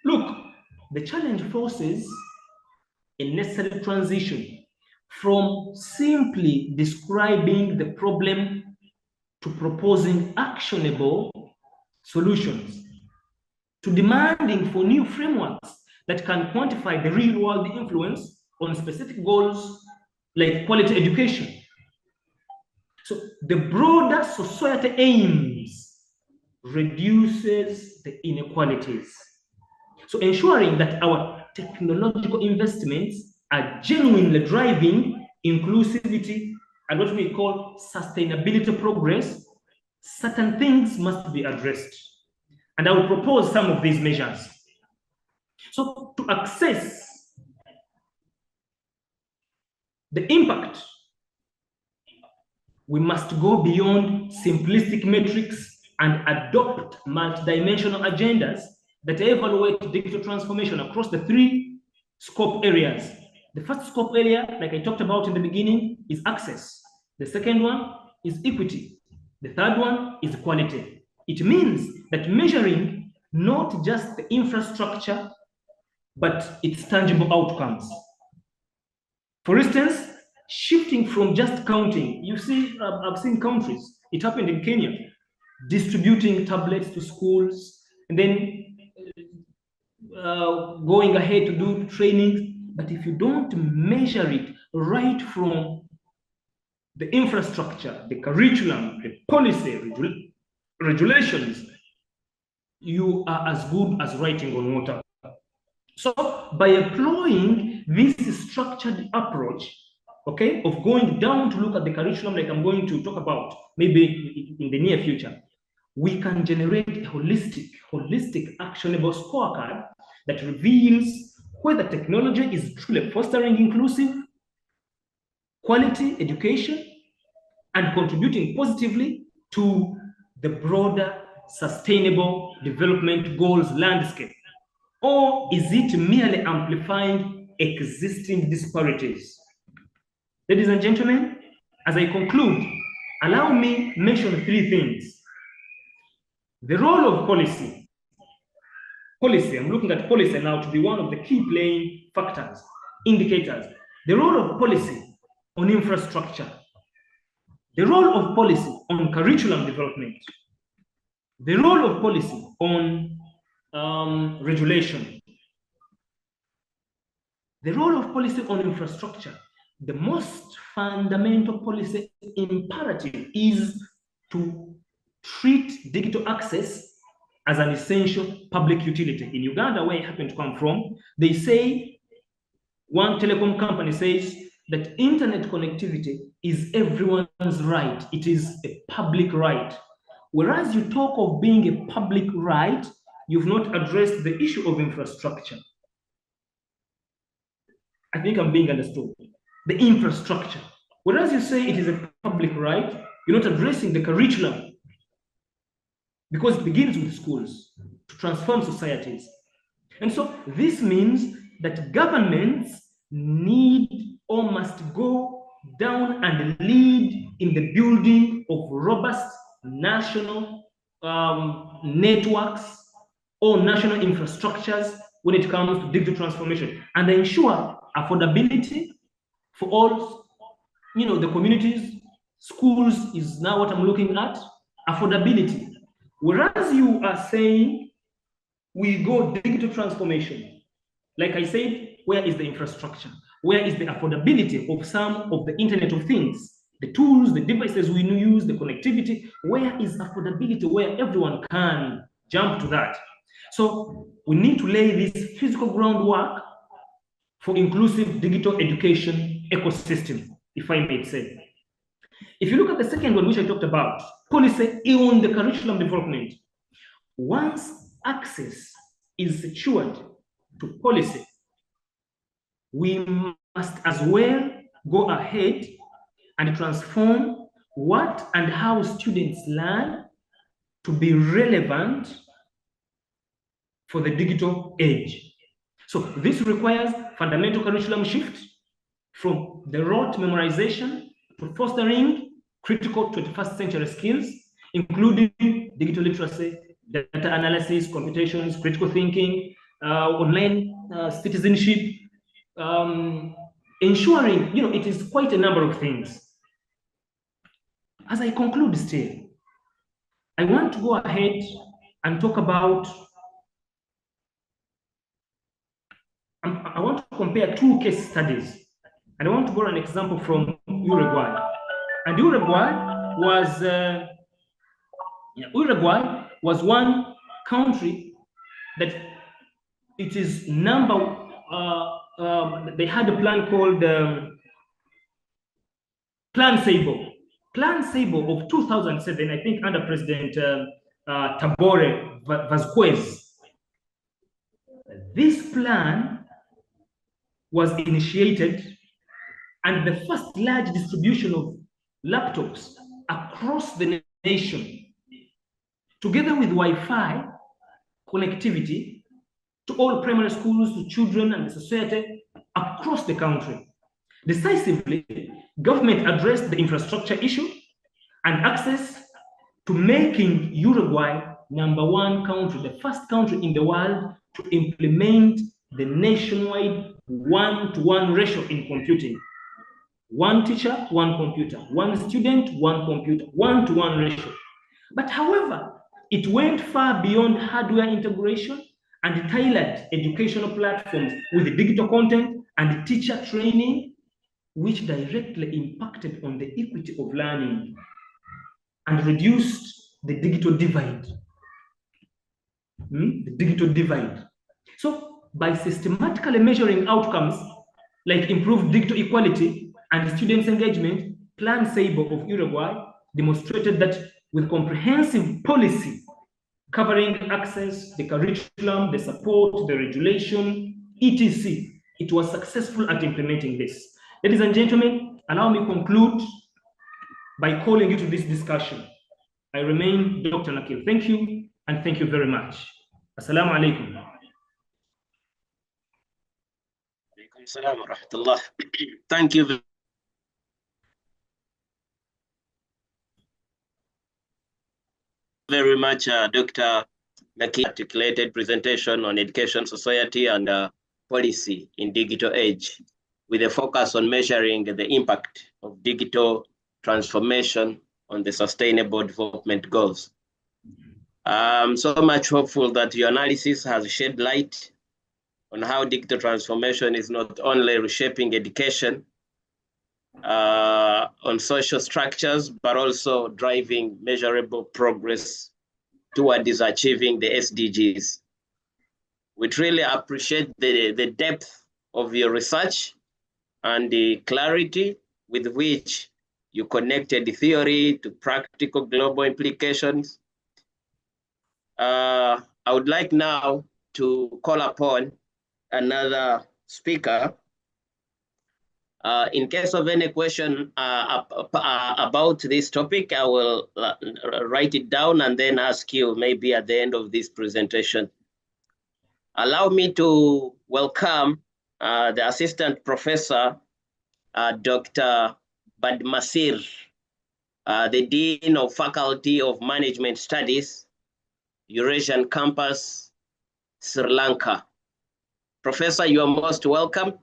Look, the challenge forces a necessary transition from simply describing the problem to proposing actionable solutions, to demanding for new frameworks that can quantify the real-world influence on specific goals like quality education. So the broader society aims reduces the inequalities. So ensuring that our technological investments are genuinely driving inclusivity and what we call sustainability progress, certain things must be addressed. And I will propose some of these measures. So to assess the impact, we must go beyond simplistic metrics and adopt multidimensional agendas that evaluate digital transformation across the three scope areas. The first scope area, like I talked about in the beginning, is access. The second one is equity. The third one is quality. It means that measuring not just the infrastructure, but its tangible outcomes. For instance, shifting from just counting. You see, I've seen countries, it happened in Kenya, distributing tablets to schools, and then going ahead to do training. But if you don't measure it right from the infrastructure, the curriculum, the policy, regulations, you are as good as writing on water. So by employing this structured approach, okay, of going down to look at the curriculum like I'm going to talk about maybe in the near future, we can generate a holistic, actionable scorecard that reveals whether technology is truly fostering inclusive, quality education, and contributing positively to the broader sustainable development goals landscape. Or is it merely amplifying existing disparities? Ladies and gentlemen, as I conclude, allow me to mention 3 things. The role of policy. Policy, I'm looking at policy now to be one of the key playing factors, indicators. The role of policy on infrastructure. The role of policy on curriculum development. The role of policy on regulation. The role of policy on infrastructure. The most fundamental policy imperative is to treat digital access as an essential public utility. In Uganda, where I happen to come from, they say, one telecom company says that internet connectivity is everyone's right. It is a public right. Whereas you talk of being a public right, you've not addressed the issue of infrastructure. I think I'm being understood. The infrastructure. Whereas you say it is a public right, you're not addressing the curriculum. Because it begins with schools to transform societies. And so this means that governments need or must go down and lead in the building of robust national networks or national infrastructures when it comes to digital transformation, and ensure affordability for all, the communities. Schools is now what I'm looking at, affordability. Whereas you are saying we go digital transformation, like I said, where is the infrastructure? Where is the affordability of some of the Internet of Things? The tools, the devices we use, the connectivity, where is affordability, where everyone can jump to that? So we need to lay this physical groundwork for inclusive digital education ecosystem, if I may say. If you look at the second one, which I talked about, policy on the curriculum development, once access is secured to policy, we must as well go ahead and transform what and how students learn to be relevant for the digital age. So this requires fundamental curriculum shift from the rote memorization to fostering critical 21st century skills, including digital literacy, data analysis, computations, critical thinking, online citizenship, ensuring, it is quite a number of things. As I conclude still, I want to go ahead and talk about, I want to compare 2 case studies. And I want to borrow an example from Uruguay. And Uruguay was one country that it is they had a plan called Plan Seibo. Plan Seibo of 2007, I think under President Tabore Vazquez. This plan was initiated, and the first large distribution of laptops across the nation, together with Wi-Fi connectivity to all primary schools, to children and the society across the country. Decisively, government addressed the infrastructure issue and access to making Uruguay #1 country, the first country in the world to implement the nationwide 1-to-1 ratio in computing. One teacher, one computer. One student, one computer. 1-to-1 ratio. But however, it went far beyond hardware integration and tailored educational platforms with digital content and teacher training, which directly impacted on the equity of learning and reduced the digital divide. The digital divide. So by systematically measuring outcomes like improved digital equality and students' engagement, Plan Seibo of Uruguay demonstrated that with comprehensive policy covering access, the curriculum, the support, the regulation, etc., it was successful at implementing this. Ladies and gentlemen, allow me to conclude by calling you to this discussion. I remain Dr. Nakil. Thank you, and thank you very much. Assalamu alaikum. Assalamu rahmatullah. Thank you very much, Dr. Nakil. Articulated presentation on education, society, and policy in digital age, with a focus on measuring the impact of digital transformation on the sustainable development goals. I'm so much hopeful that your analysis has shed light on how digital transformation is not only reshaping education on social structures, but also driving measurable progress towards achieving the SDGs. We really appreciate the depth of your research and the clarity with which you connected the theory to practical global implications. I would like now to call upon another speaker. In case of any question about this topic, I will write it down and then ask you maybe at the end of this presentation. Allow me to welcome the Assistant Professor, Dr. Badmasir, the Dean of Faculty of Management Studies, Eurasian Campus, Sri Lanka. Professor, you are most welcome.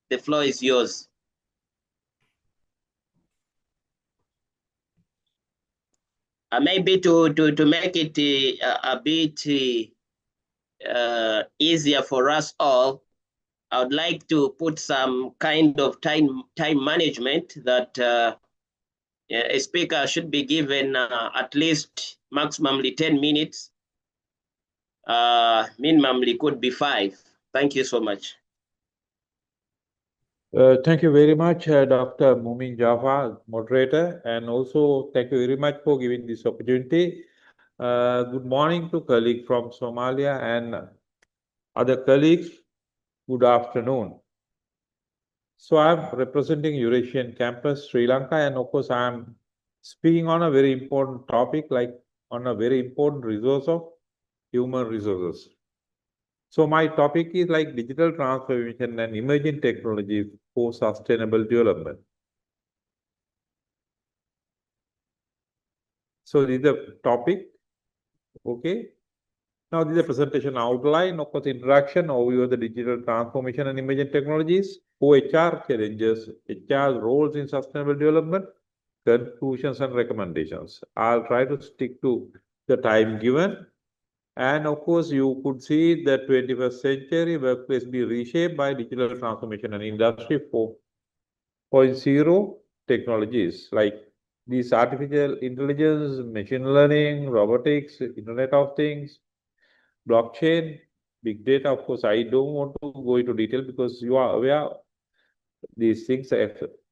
The floor is yours. Maybe to make it a bit easier for us all, I would like to put some kind of time management that a speaker should be given at least maximally 10 minutes. Minimally could be 5. Thank you so much. Thank you very much, Dr. Mumin Jafar, moderator, and also thank you very much for giving this opportunity. Good morning to colleagues from Somalia and other colleagues. Good afternoon. So I'm representing Eurasian Campus, Sri Lanka, and of course I'm speaking on a very important topic, like on a very important resource of human resources. So my topic is like digital transformation and emerging technologies for sustainable development. So this is the topic. Okay. Now this is a presentation outline, of course, introduction, overview of the digital transformation and emerging technologies, OHR challenges, HR's roles in sustainable development, conclusions and recommendations. I'll try to stick to the time given. And of course, you could see the 21st century workplace be reshaped by digital transformation and industry 4.0 technologies like these artificial intelligence, machine learning, robotics, Internet of Things, blockchain, big data. Of course, I don't want to go into detail because you are aware these things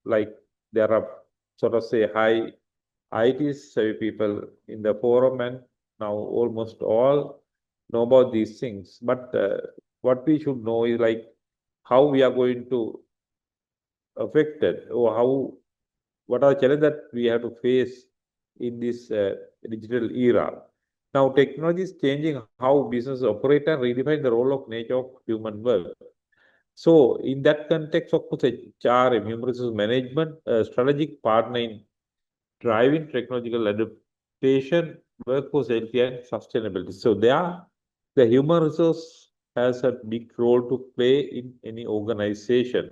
like there are sort of say high IT savvy people in the forum, and now almost all know about these things. But what we should know is like how we are going to affect it, or what are the challenges that we have to face in this digital era. Now, technology is changing how business operate and redefine the role of nature of human work. So, in that context, of course, HR, human resources management, strategic partner in driving technological adaptation, workforce healthy and sustainability. So, the human resource has a big role to play in any organization.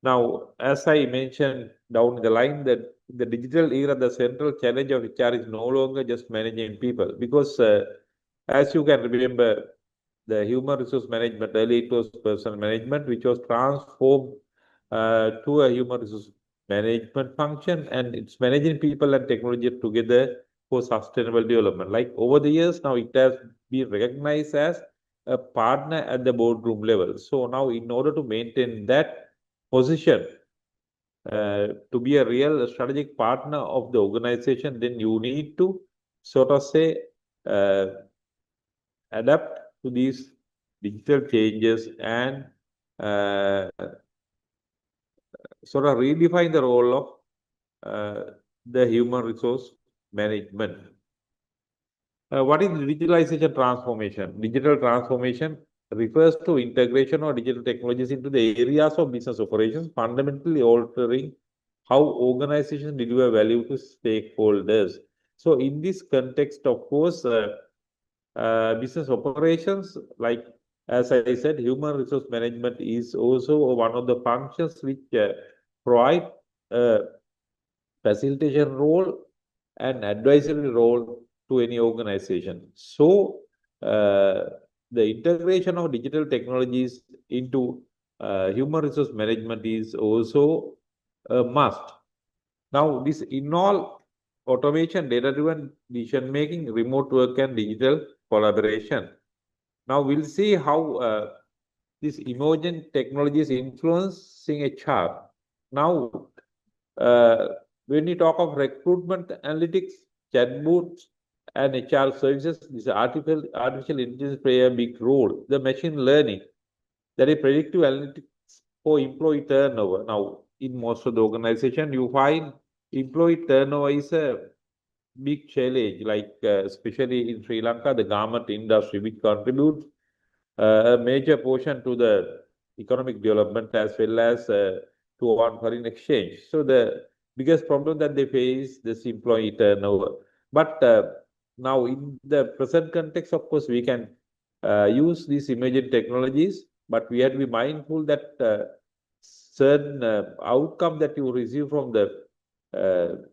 Now, as I mentioned down the line, that the digital era, the central challenge of HR is no longer just managing people, because as you can remember, the human resource management, earlier it was personal management, which was transformed to a human resource management function, and it's managing people and technology together for sustainable development. Like over the years, now it has been recognized as a partner at the boardroom level. So now, in order to maintain that position, to be a real strategic partner of the organization, then you need to sort of say adapt to these digital changes and sort of redefine the role of the human resource management. What is digitalization transformation? Digital transformation refers to integration of digital technologies into the areas of business operations, fundamentally altering how organizations deliver value to stakeholders. So in this context, of course, business operations, like as I said, human resource management is also one of the functions which provide facilitation role and advisory role to any organization. So the integration of digital technologies into human resource management is also a must. Now, this involves automation, data-driven decision-making, remote work, and digital collaboration. Now, we'll see how this emergent technology is influencing HR. Now, when you talk of recruitment analytics, chatbots, and HR services, this artificial intelligence play a big role. The machine learning, that is predictive analytics for employee turnover. Now, in most of the organization, you find employee turnover is a big challenge, like especially in Sri Lanka, the garment industry, which contributes a major portion to the economic development as well as to on foreign exchange. So the biggest problem that they face is employee turnover. But now in the present context, of course, we can use these emerging technologies, but we have to be mindful that certain outcome that you receive from the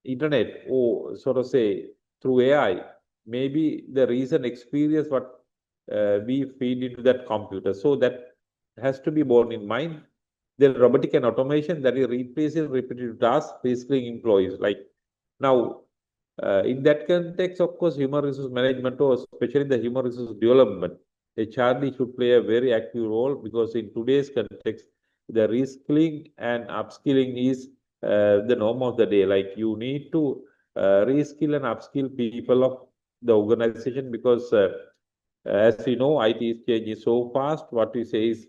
internet, or sort of say through AI, maybe the recent experience what we feed into that computer. So that has to be borne in mind. Then robotic and automation, that is replacing repetitive tasks, basically employees. Like now, in that context, of course, human resource management, or especially the human resource development, HRD should play a very active role, because in today's context, the reskilling and upskilling is the norm of the day. Like you need to reskill and upskill people of the organization, because as we know, IT is changing so fast. What we say is,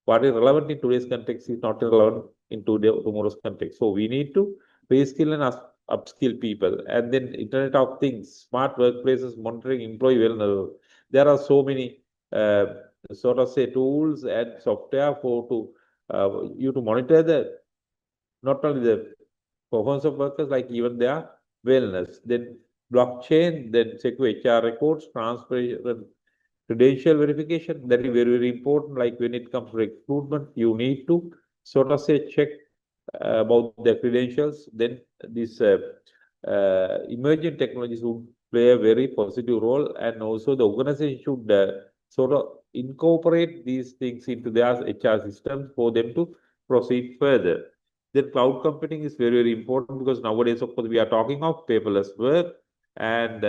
what is relevant in today's context is not relevant in tomorrow's context. So we need to reskill and upskill people. And then Internet of Things, smart workplaces, monitoring employee wellness. There are so many sort of say tools and software for you to monitor the not only the performance of workers, like even their wellness. Then blockchain, then secure HR records, transparent credential verification. That is very, very important. Like when it comes to recruitment, you need to sort of say check about their credentials. Then this emerging technologies would play a very positive role, and also the organization should sort of incorporate these things into their HR systems for them to proceed further. Then cloud computing is very, very important, because nowadays, of course, we are talking of paperless work, and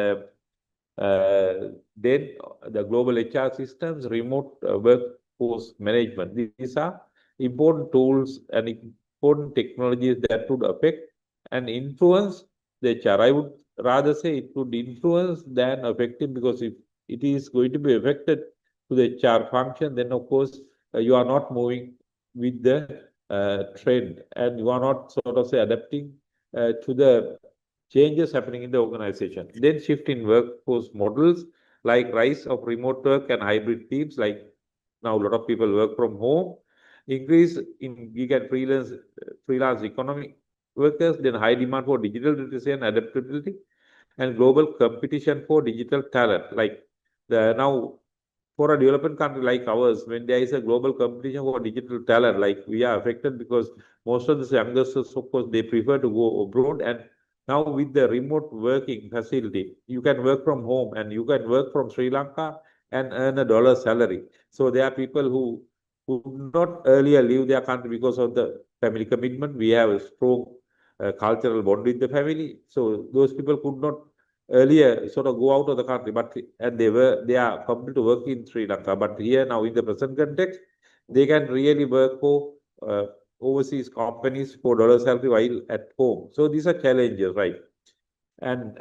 then the global HR systems, remote workforce management. These are important tools and important technologies that would affect and influence the HR. I would rather say it would influence than affect it, because if it is going to be affected to the HR function, then of course you are not moving with the trend, and you are not sort of say adapting to the changes happening in the organization. Then shift in workforce models, like rise of remote work and hybrid teams, like now a lot of people work from home, increase in gig and freelance economic workers, then high demand for digital literacy and adaptability, and global competition for digital talent. Like now for a developing country like ours, when there is a global competition for digital talent, like we are affected because most of the youngsters, of course, they prefer to go abroad. And now with the remote working facility, you can work from home and you can work from Sri Lanka and earn a dollar salary. So there are people who could not earlier leave their country because of the family commitment. We have a strong cultural bond with the family. So those people could not earlier sort of go out of the country, but and they are compelled to work in Sri Lanka. But here now in the present context, they can really work for overseas companies for dollar salary while at home. So these are challenges, right? And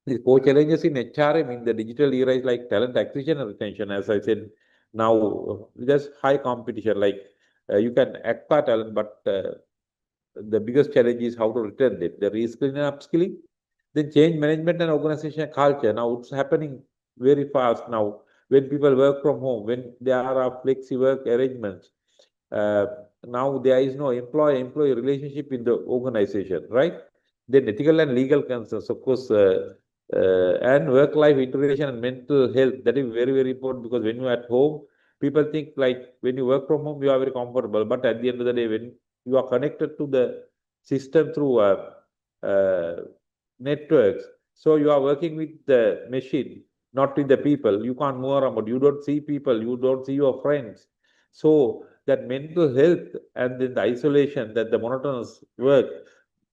the core challenges in HRM in the digital era is like talent acquisition and retention. As I said, now there's high competition. Like you can acquire talent, but the biggest challenge is how to retain them. The reskilling and upskilling, then change management and organizational culture. Now it's happening very fast now. When people work from home, when there are flexi work arrangements, now there is no employee-employee relationship in the organization, right? Then ethical and legal concerns, of course, and work-life integration and mental health. That is very, very important because when you're at home, people think like when you work from home, you are very comfortable. But at the end of the day, when you are connected to the system through networks, so you are working with the machine, not with the people. You can't move around, but you don't see people, you don't see your friends. So that mental health and then the isolation, that the monotonous work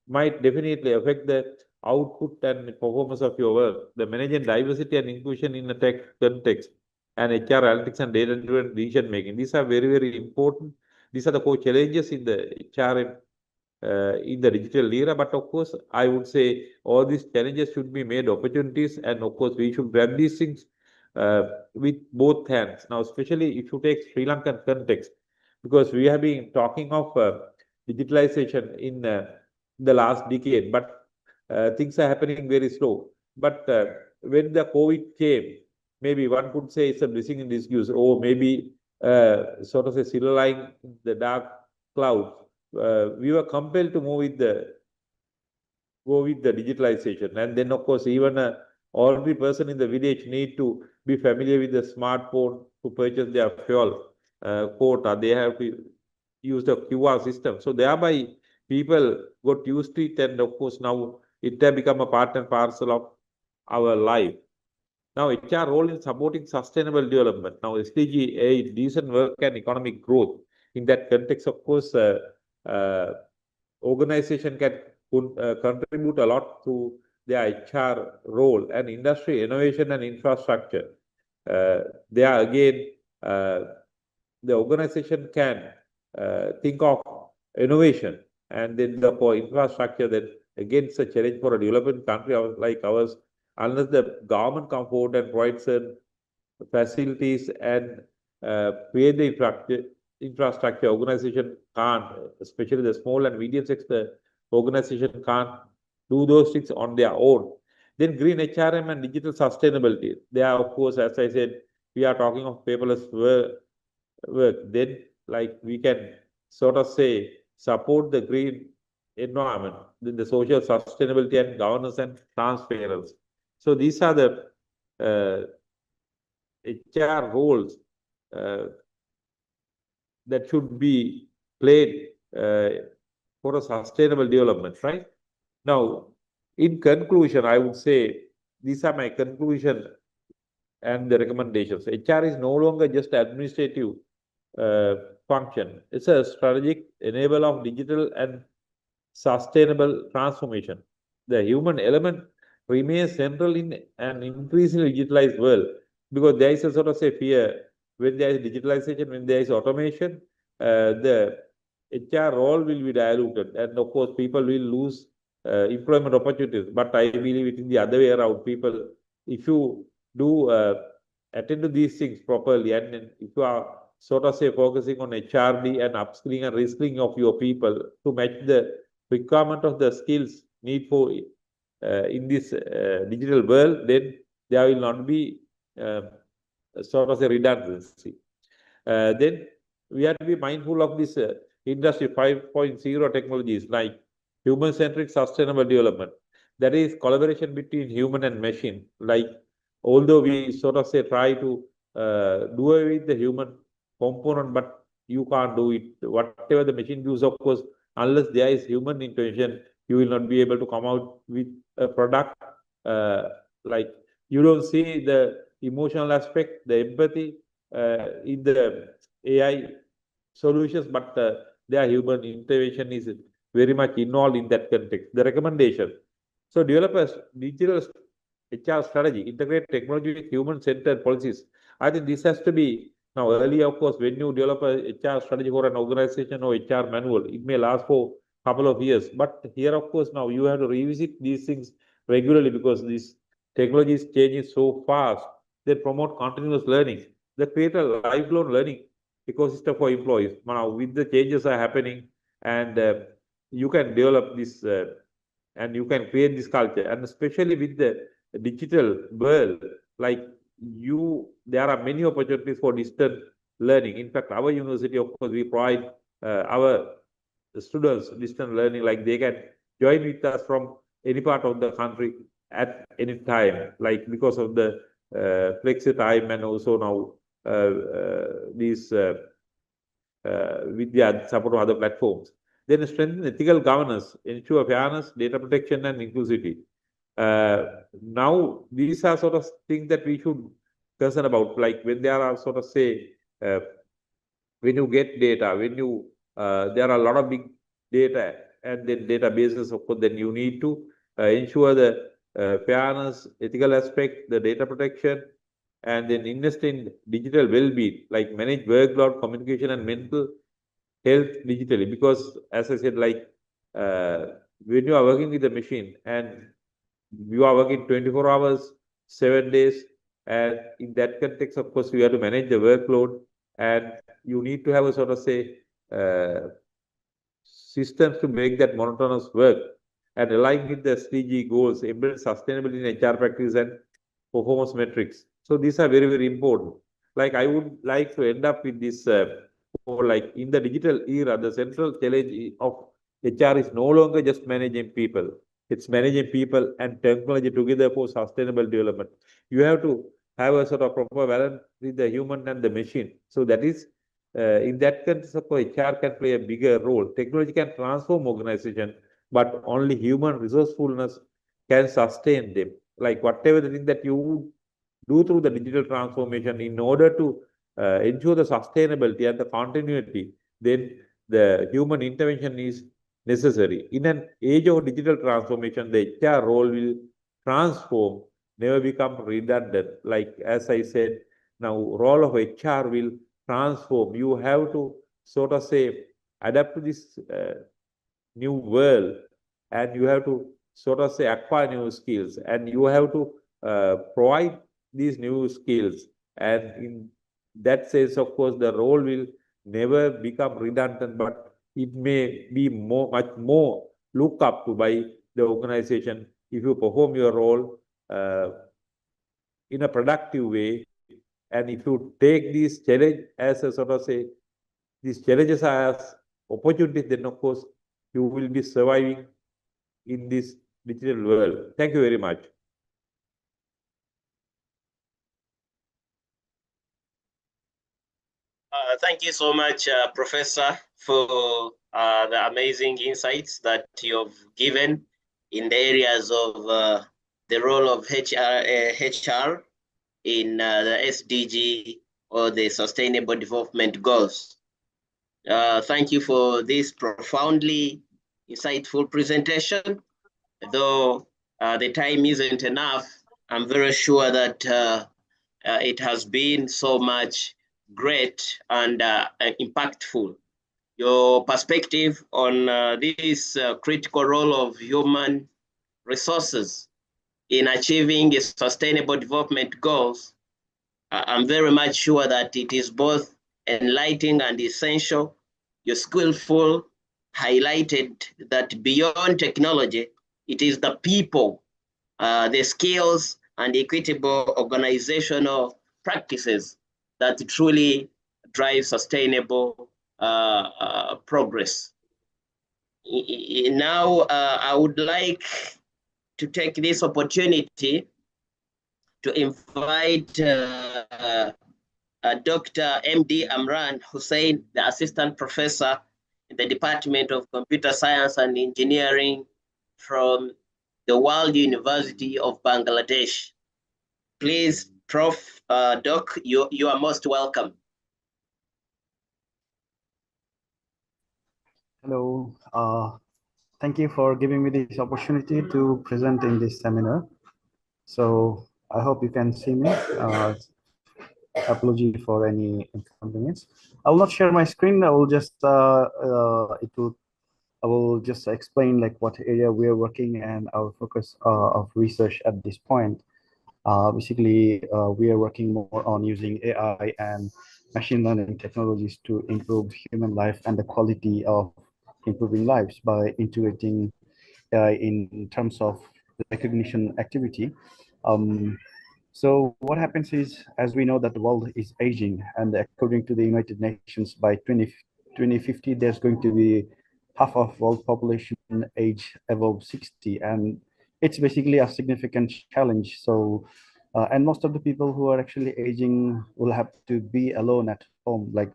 might definitely affect the output and performance of your work. The managing diversity and inclusion in the tech context and HR analytics and data-driven decision making. These are very, very important. These are the core challenges in the HRM in the digital era. But of course, I would say all these challenges should be made opportunities, and of course, we should grab these things with both hands. Now, especially if you take Sri Lankan context, because we have been talking of digitalization in the last decade, but things are happening very slow. But when the COVID came, maybe one could say it's a blessing in disguise, or maybe sort of a silver lining in the dark cloud. We were compelled to go with the digitalization, and then of course even a ordinary person in the village need to be familiar with the smartphone to purchase their fuel quota. They have to use the QR system. So thereby people got used to it, and of course now it has become a part and parcel of our life. Now HR role in supporting sustainable development. Now SDG 8, decent work and economic growth. In that context, of course, organization can contribute a lot to their HR role and industry innovation and infrastructure. There again, the organization can think of innovation, and then for infrastructure, that again it's a challenge for a developing country like ours, unless the government come forward and provide certain facilities and create the infrastructure. Organization can't, especially the small and medium sector organization can't do those things on their own. Then green HRM and digital sustainability. They are, of course, as I said, we are talking of paperless work. Then like we can sort of say support the green environment, then the social sustainability and governance and transparency. So these are the HR roles that should be played for a sustainable development, right? Now, in conclusion, I would say these are my conclusion and the recommendations. HR is no longer just administrative function. It's a strategic enabler of digital and sustainable transformation. The human element remains central in an increasingly digitalized world, because there is a sort of say fear when there is digitalization, when there is automation, the HR role will be diluted, and of course people will lose employment opportunities. But I believe it is the other way around. People, if you do attend to these things properly, and if you are sort of say focusing on HRD and upskilling and reskilling of your people to match the requirement of the skills need for in this digital world, then there will not be sort of a redundancy. Then we have to be mindful of this industry 5.0 technologies like human-centric sustainable development. That is collaboration between human and machine. Like, although we sort of say try to do away with the human component, but you can't do it. Whatever the machine gives, of course, unless there is human intervention, you will not be able to come out with a product. Like you don't see the emotional aspect, the empathy in the AI solutions, but their human intervention is very much involved in that context. The recommendation. So develop a digital HR strategy, integrate technology with human-centered policies. I think this has to be now earlier, of course, when you develop a HR strategy for an organization or HR manual, it may last for a couple of years. But here, of course, now you have to revisit these things regularly because this technology is changing so fast. They promote continuous learning. They create a lifelong learning ecosystem for employees. Now, with the changes are happening, and you can develop this and you can create this culture, and especially with the digital world, like there are many opportunities for distant learning. In fact, our university, of course, we provide our students distant learning, like they can join with us from any part of the country at any time, like because of the flexi time, and also now these with the support of other platforms. Then strengthen ethical governance, ensure fairness, data protection, and inclusivity. Now, these are sort of things that we should concern about, like when there are sort of say, when you get data, when you, there are a lot of big data and then databases, of course, then you need to ensure the fairness, ethical aspect, the data protection, and then invest in digital well-being, like manage workload, communication, and mental health digitally. Because as I said, like when you are working with a machine and you are working 24 hours, 7 days, and in that context, of course, you have to manage the workload, and you need to have a sort of say systems to make that monotonous work and align with the SDG goals, embed sustainability in HR practice and performance metrics. So these are very, very important. Like I would like to end up with this, or like in the digital era, the central challenge of HR is no longer just managing people. It's managing people and technology together for sustainable development. You have to have a sort of proper balance with the human and the machine. So that is, in that context, of course, HR can play a bigger role. Technology can transform organization, but only human resourcefulness can sustain them. Like whatever the thing that you do through the digital transformation in order to ensure the sustainability and the continuity, then the human intervention is necessary. In an age of digital transformation, the HR role will transform, never become redundant. Like as I said, now role of HR will transform. You have to sort of say adapt to this new world, and you have to sort of say acquire new skills, and you have to provide these new skills. And in that sense, of course, the role will never become redundant, but it may be much more looked up to by the organization if you perform your role in a productive way. And if you take this challenge as a sort of say, these challenges as opportunities, then of course you will be surviving in this digital world. Thank you very much. Thank you so much, Professor, for the amazing insights that you've given in the areas of the role of HR in the SDG or the Sustainable Development Goals. Thank you for this profoundly insightful presentation. Though the time isn't enough, I'm very sure that it has been so much great and impactful. Your perspective on this critical role of human resources in achieving sustainable development goals, I'm very much sure that it is both enlightening and essential. You're skillful, highlighted that beyond technology, it is the people, the skills and equitable organizational practices that truly drive sustainable progress. Now, I would like to take this opportunity to invite Dr. MD Amran Hussein, the Assistant Professor in the Department of Computer Science and Engineering from the World University of Bangladesh. Please, Prof. Doc, you are most welcome. Hello, thank you for giving me this opportunity to present in this seminar. So I hope you can see me. Apology for any inconvenience. I will not share my screen. I will just I will just explain like what area we are working and our focus of research at this point. Basically, we are working more on using AI and machine learning technologies to improve human life and the quality of improving lives by integrating AI in terms of recognition activity. So what happens is, as we know that the world is aging, and according to the United Nations, by 2050, there's going to be half of world population age above 60, and it's basically a significant challenge. So, and most of the people who are actually aging will have to be alone at home. Like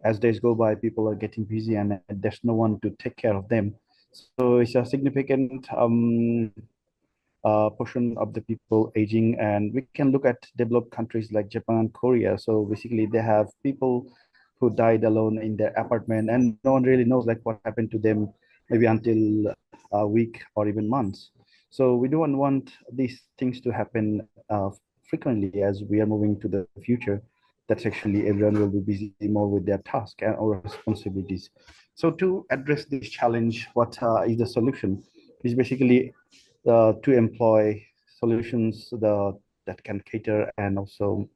as days go by, people are getting busy, and there's no one to take care of them. So it's a significant portion of the people aging, and we can look at developed countries like Japan and Korea. So basically they have people who died alone in their apartment, and no one really knows like what happened to them, maybe until a week or even months. So we don't want these things to happen frequently as we are moving to the future. That's actually everyone will be busy more with their task and or responsibilities. So to address this challenge, what is the solution? Is basically to employ solutions that can cater and also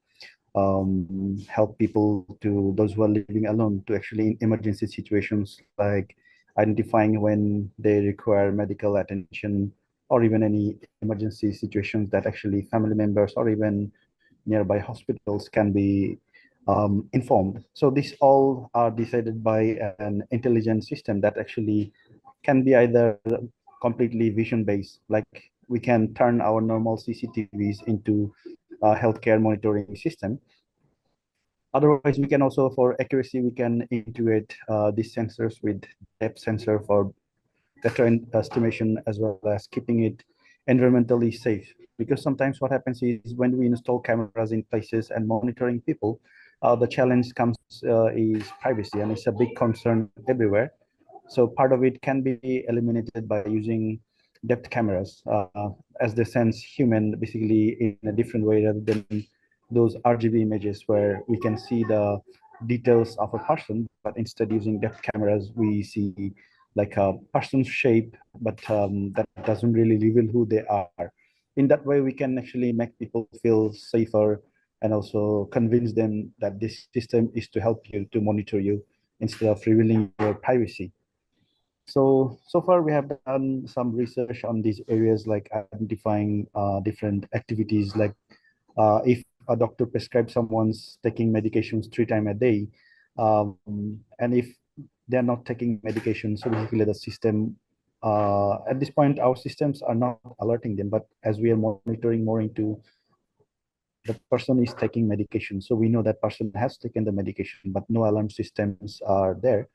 help people to those who are living alone to actually in emergency situations, like identifying when they require medical attention or even any emergency situations that actually family members or even nearby hospitals can be informed. So these all are decided by an intelligent system that actually can be either completely vision-based, like we can turn our normal CCTVs into a healthcare monitoring system. Otherwise, we can also, for accuracy, we can integrate these sensors with depth sensor for better estimation, as well as keeping it environmentally safe. Because sometimes what happens is when we install cameras in places and monitoring people, the challenge comes is privacy, and it's a big concern everywhere. So part of it can be eliminated by using depth cameras as they sense human basically in a different way rather than those RGB images where we can see the details of a person, but instead using depth cameras, we see like a person's shape, but that doesn't really reveal who they are. In that way, we can actually make people feel safer and also convince them that this system is to help you, to monitor you, instead of revealing your privacy. So far we have done some research on these areas, like identifying different activities, like if a doctor prescribes someone's taking medications 3 times a day, and if they're not taking medication, so basically the system, at this point, our systems are not alerting them, but as we are monitoring more into the person is taking medication, so we know that person has taken the medication, but no alarm systems are there.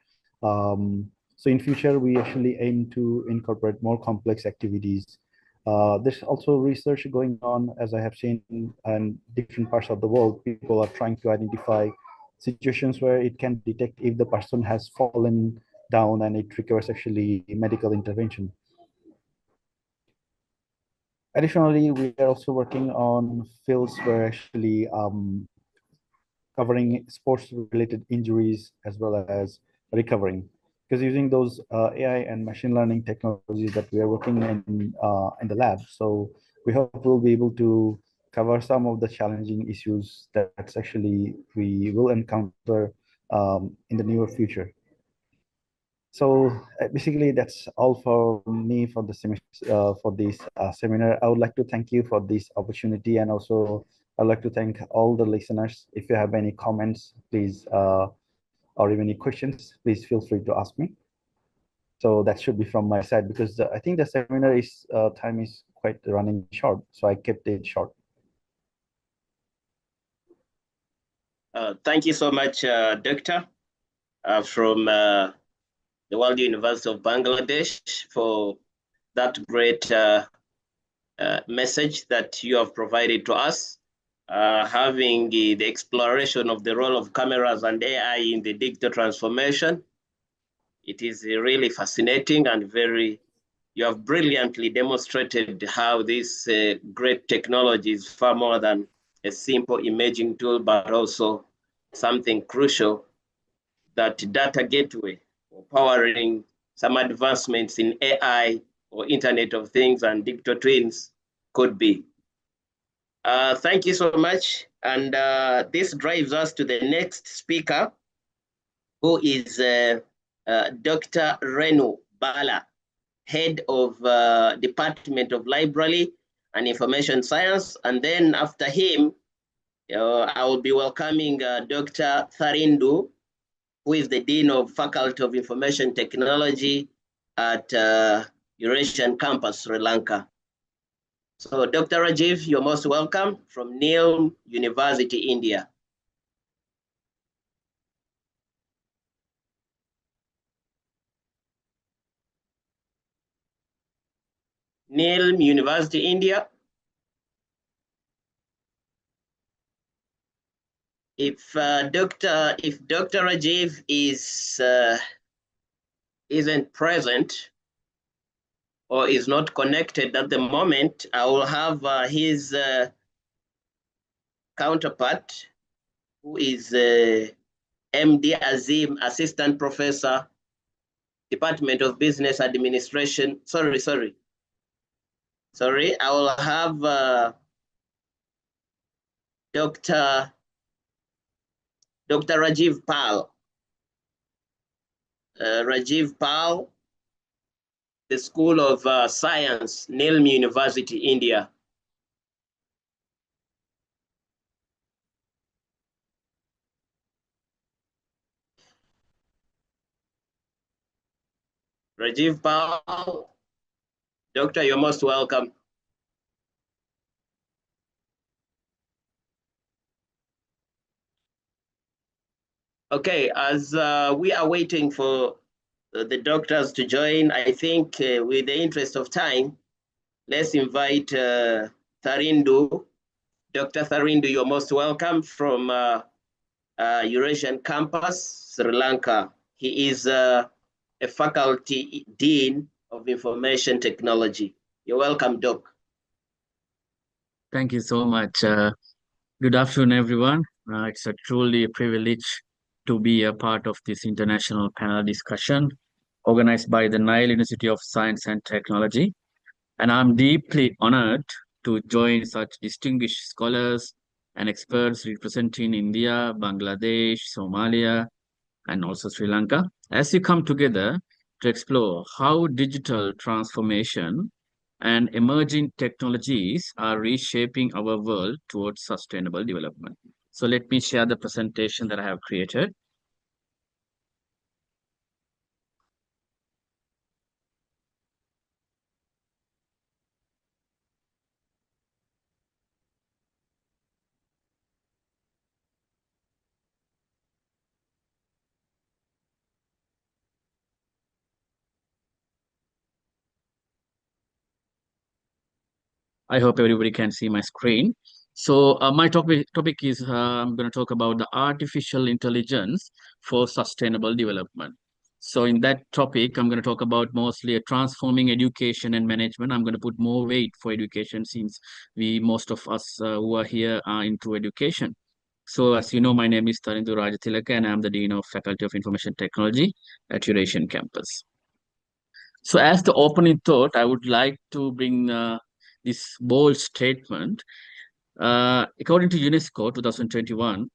So in future, we actually aim to incorporate more complex activities. There's also research going on, as I have seen in different parts of the world. People are trying to identify situations where it can detect if the person has fallen down and it requires actually medical intervention. Additionally, we are also working on fields where actually covering sports-related injuries as well as recovering. Because using those AI and machine learning technologies that we are working in the lab, so we hope we'll be able to cover some of the challenging issues that's actually we will encounter in the near future. So basically, that's all for me for the for this seminar. I would like to thank you for this opportunity, and also I'd like to thank all the listeners. If you have any comments, please, or even any questions, please feel free to ask me. So that should be from my side, because I think the seminar is time is quite running short, so I kept it short. Thank you so much, Doctor, from the World University of Bangladesh, for that great message that you have provided to us. Having the exploration of the role of cameras and AI in the digital transformation. It is really fascinating and you have brilliantly demonstrated how this great technology is far more than a simple imaging tool, but also something crucial, that data gateway for powering some advancements in AI or Internet of Things and digital twins could be. Thank you so much. And this drives us to the next speaker, who is Dr. Renu Bala, Head of Department of Library and Information Science. And then after him, I will be welcoming Dr. Tharindu, who is the Dean of Faculty of Information Technology at Eurasian Campus, Sri Lanka. So Dr. Rajiv, you're most welcome from NILM University, India. NILM University, India. If Dr. Rajiv isn't present or is not connected at the moment, I will have his counterpart, who is MD Azim, Assistant Professor, Department of Business Administration. Sorry. I will have Dr. Rajiv Pal. Rajiv Pal, the School of Science, NILM University, India. Rajiv Pal, Doctor, you're most welcome. Okay, as we are waiting for the doctors to join, I think with the interest of time, let's invite Tharindu. Dr. Tharindu, you're most welcome from Eurasian Campus, Sri Lanka. He is a faculty dean of information technology. You're welcome, Doc. Thank you so much. Good afternoon, everyone. It's truly a privilege to be a part of this international panel discussion organized by the Nile University of Science and Technology. And I'm deeply honored to join such distinguished scholars and experts representing India, Bangladesh, Somalia, and also Sri Lanka, as we come together to explore how digital transformation and emerging technologies are reshaping our world towards sustainable development. So let me share the presentation that I have created. I hope everybody can see my screen. So my topic is I'm going to talk about the artificial intelligence for sustainable development. So in that topic, I'm going to talk about mostly transforming education and management. I'm going to put more weight for education since most of us who are here are into education. So as you know, my name is Tharindu Rajatilaka and I'm the Dean of Faculty of Information Technology at Eurasian Campus. So as the opening thought, I would like to bring this bold statement. According to UNESCO 2021,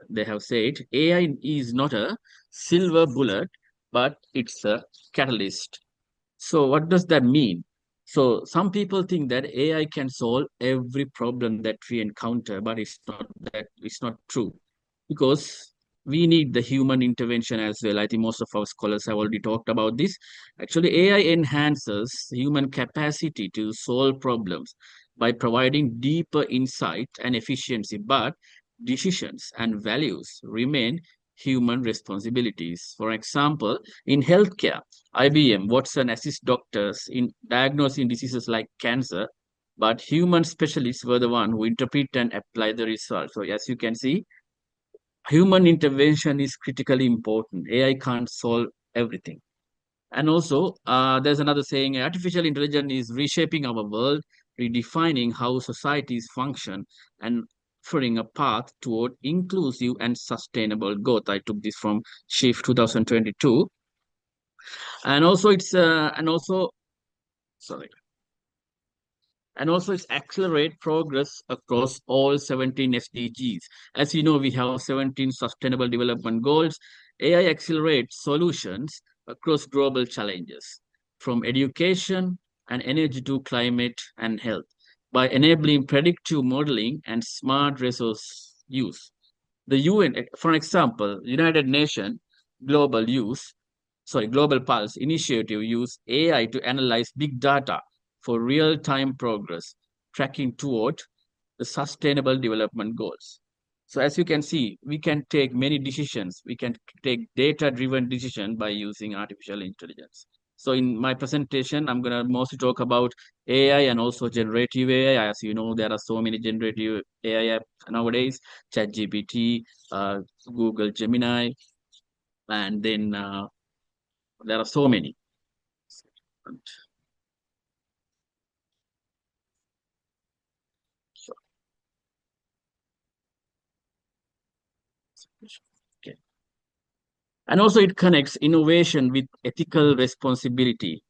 they have said AI is not a silver bullet, but it's a catalyst. So what does that mean? So some people think that AI can solve every problem that we encounter, but it's not true, because we need the human intervention as well. I think most of our scholars have already talked about this. Actually, AI enhances human capacity to solve problems by providing deeper insight and efficiency, but decisions, and values remain human responsibilities. For example, in healthcare, IBM, Watson assists doctors in diagnosing diseases like cancer, but human specialists were the one who interpret and apply the results. So as you can see, human intervention is critically important. AI can't solve everything. And also, there's another saying, artificial intelligence is reshaping our world, redefining how societies function, and offering a path toward inclusive and sustainable growth. I took this from Shift 2022. And also it's accelerate progress across all 17 SDGs. As you know, we have 17 Sustainable Development Goals. AI accelerates solutions across global challenges, from education and energy to climate and health, by enabling predictive modeling and smart resource use. The UN, for example, United Nations Global Pulse Initiative use AI to analyze big data for real-time progress, tracking toward the Sustainable Development Goals. So as you can see, we can take many decisions. We can take data-driven decisions by using artificial intelligence. So in my presentation, I'm going to mostly talk about AI and also generative AI. As you know, there are so many generative AI apps nowadays, ChatGPT, Google Gemini, and then there are so many. Okay. And also it connects innovation with ethical responsibility.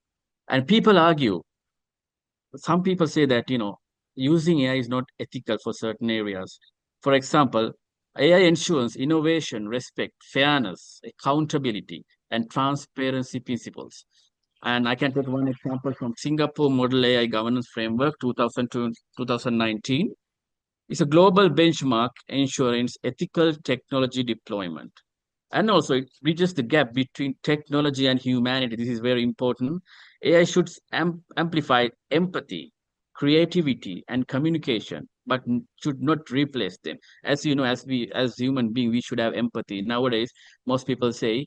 And people argue, some people say that, using AI is not ethical for certain areas. For example, AI ensures innovation, respect, fairness, accountability, and transparency principles. And I can take one example from Singapore Model AI Governance Framework 2019. It's a global benchmark ensuring ethical technology deployment. And also it bridges the gap between technology and humanity. This is very important. AI should amplify empathy, creativity, and communication, but should not replace them. As you know, as human beings, we should have empathy. Nowadays, most people say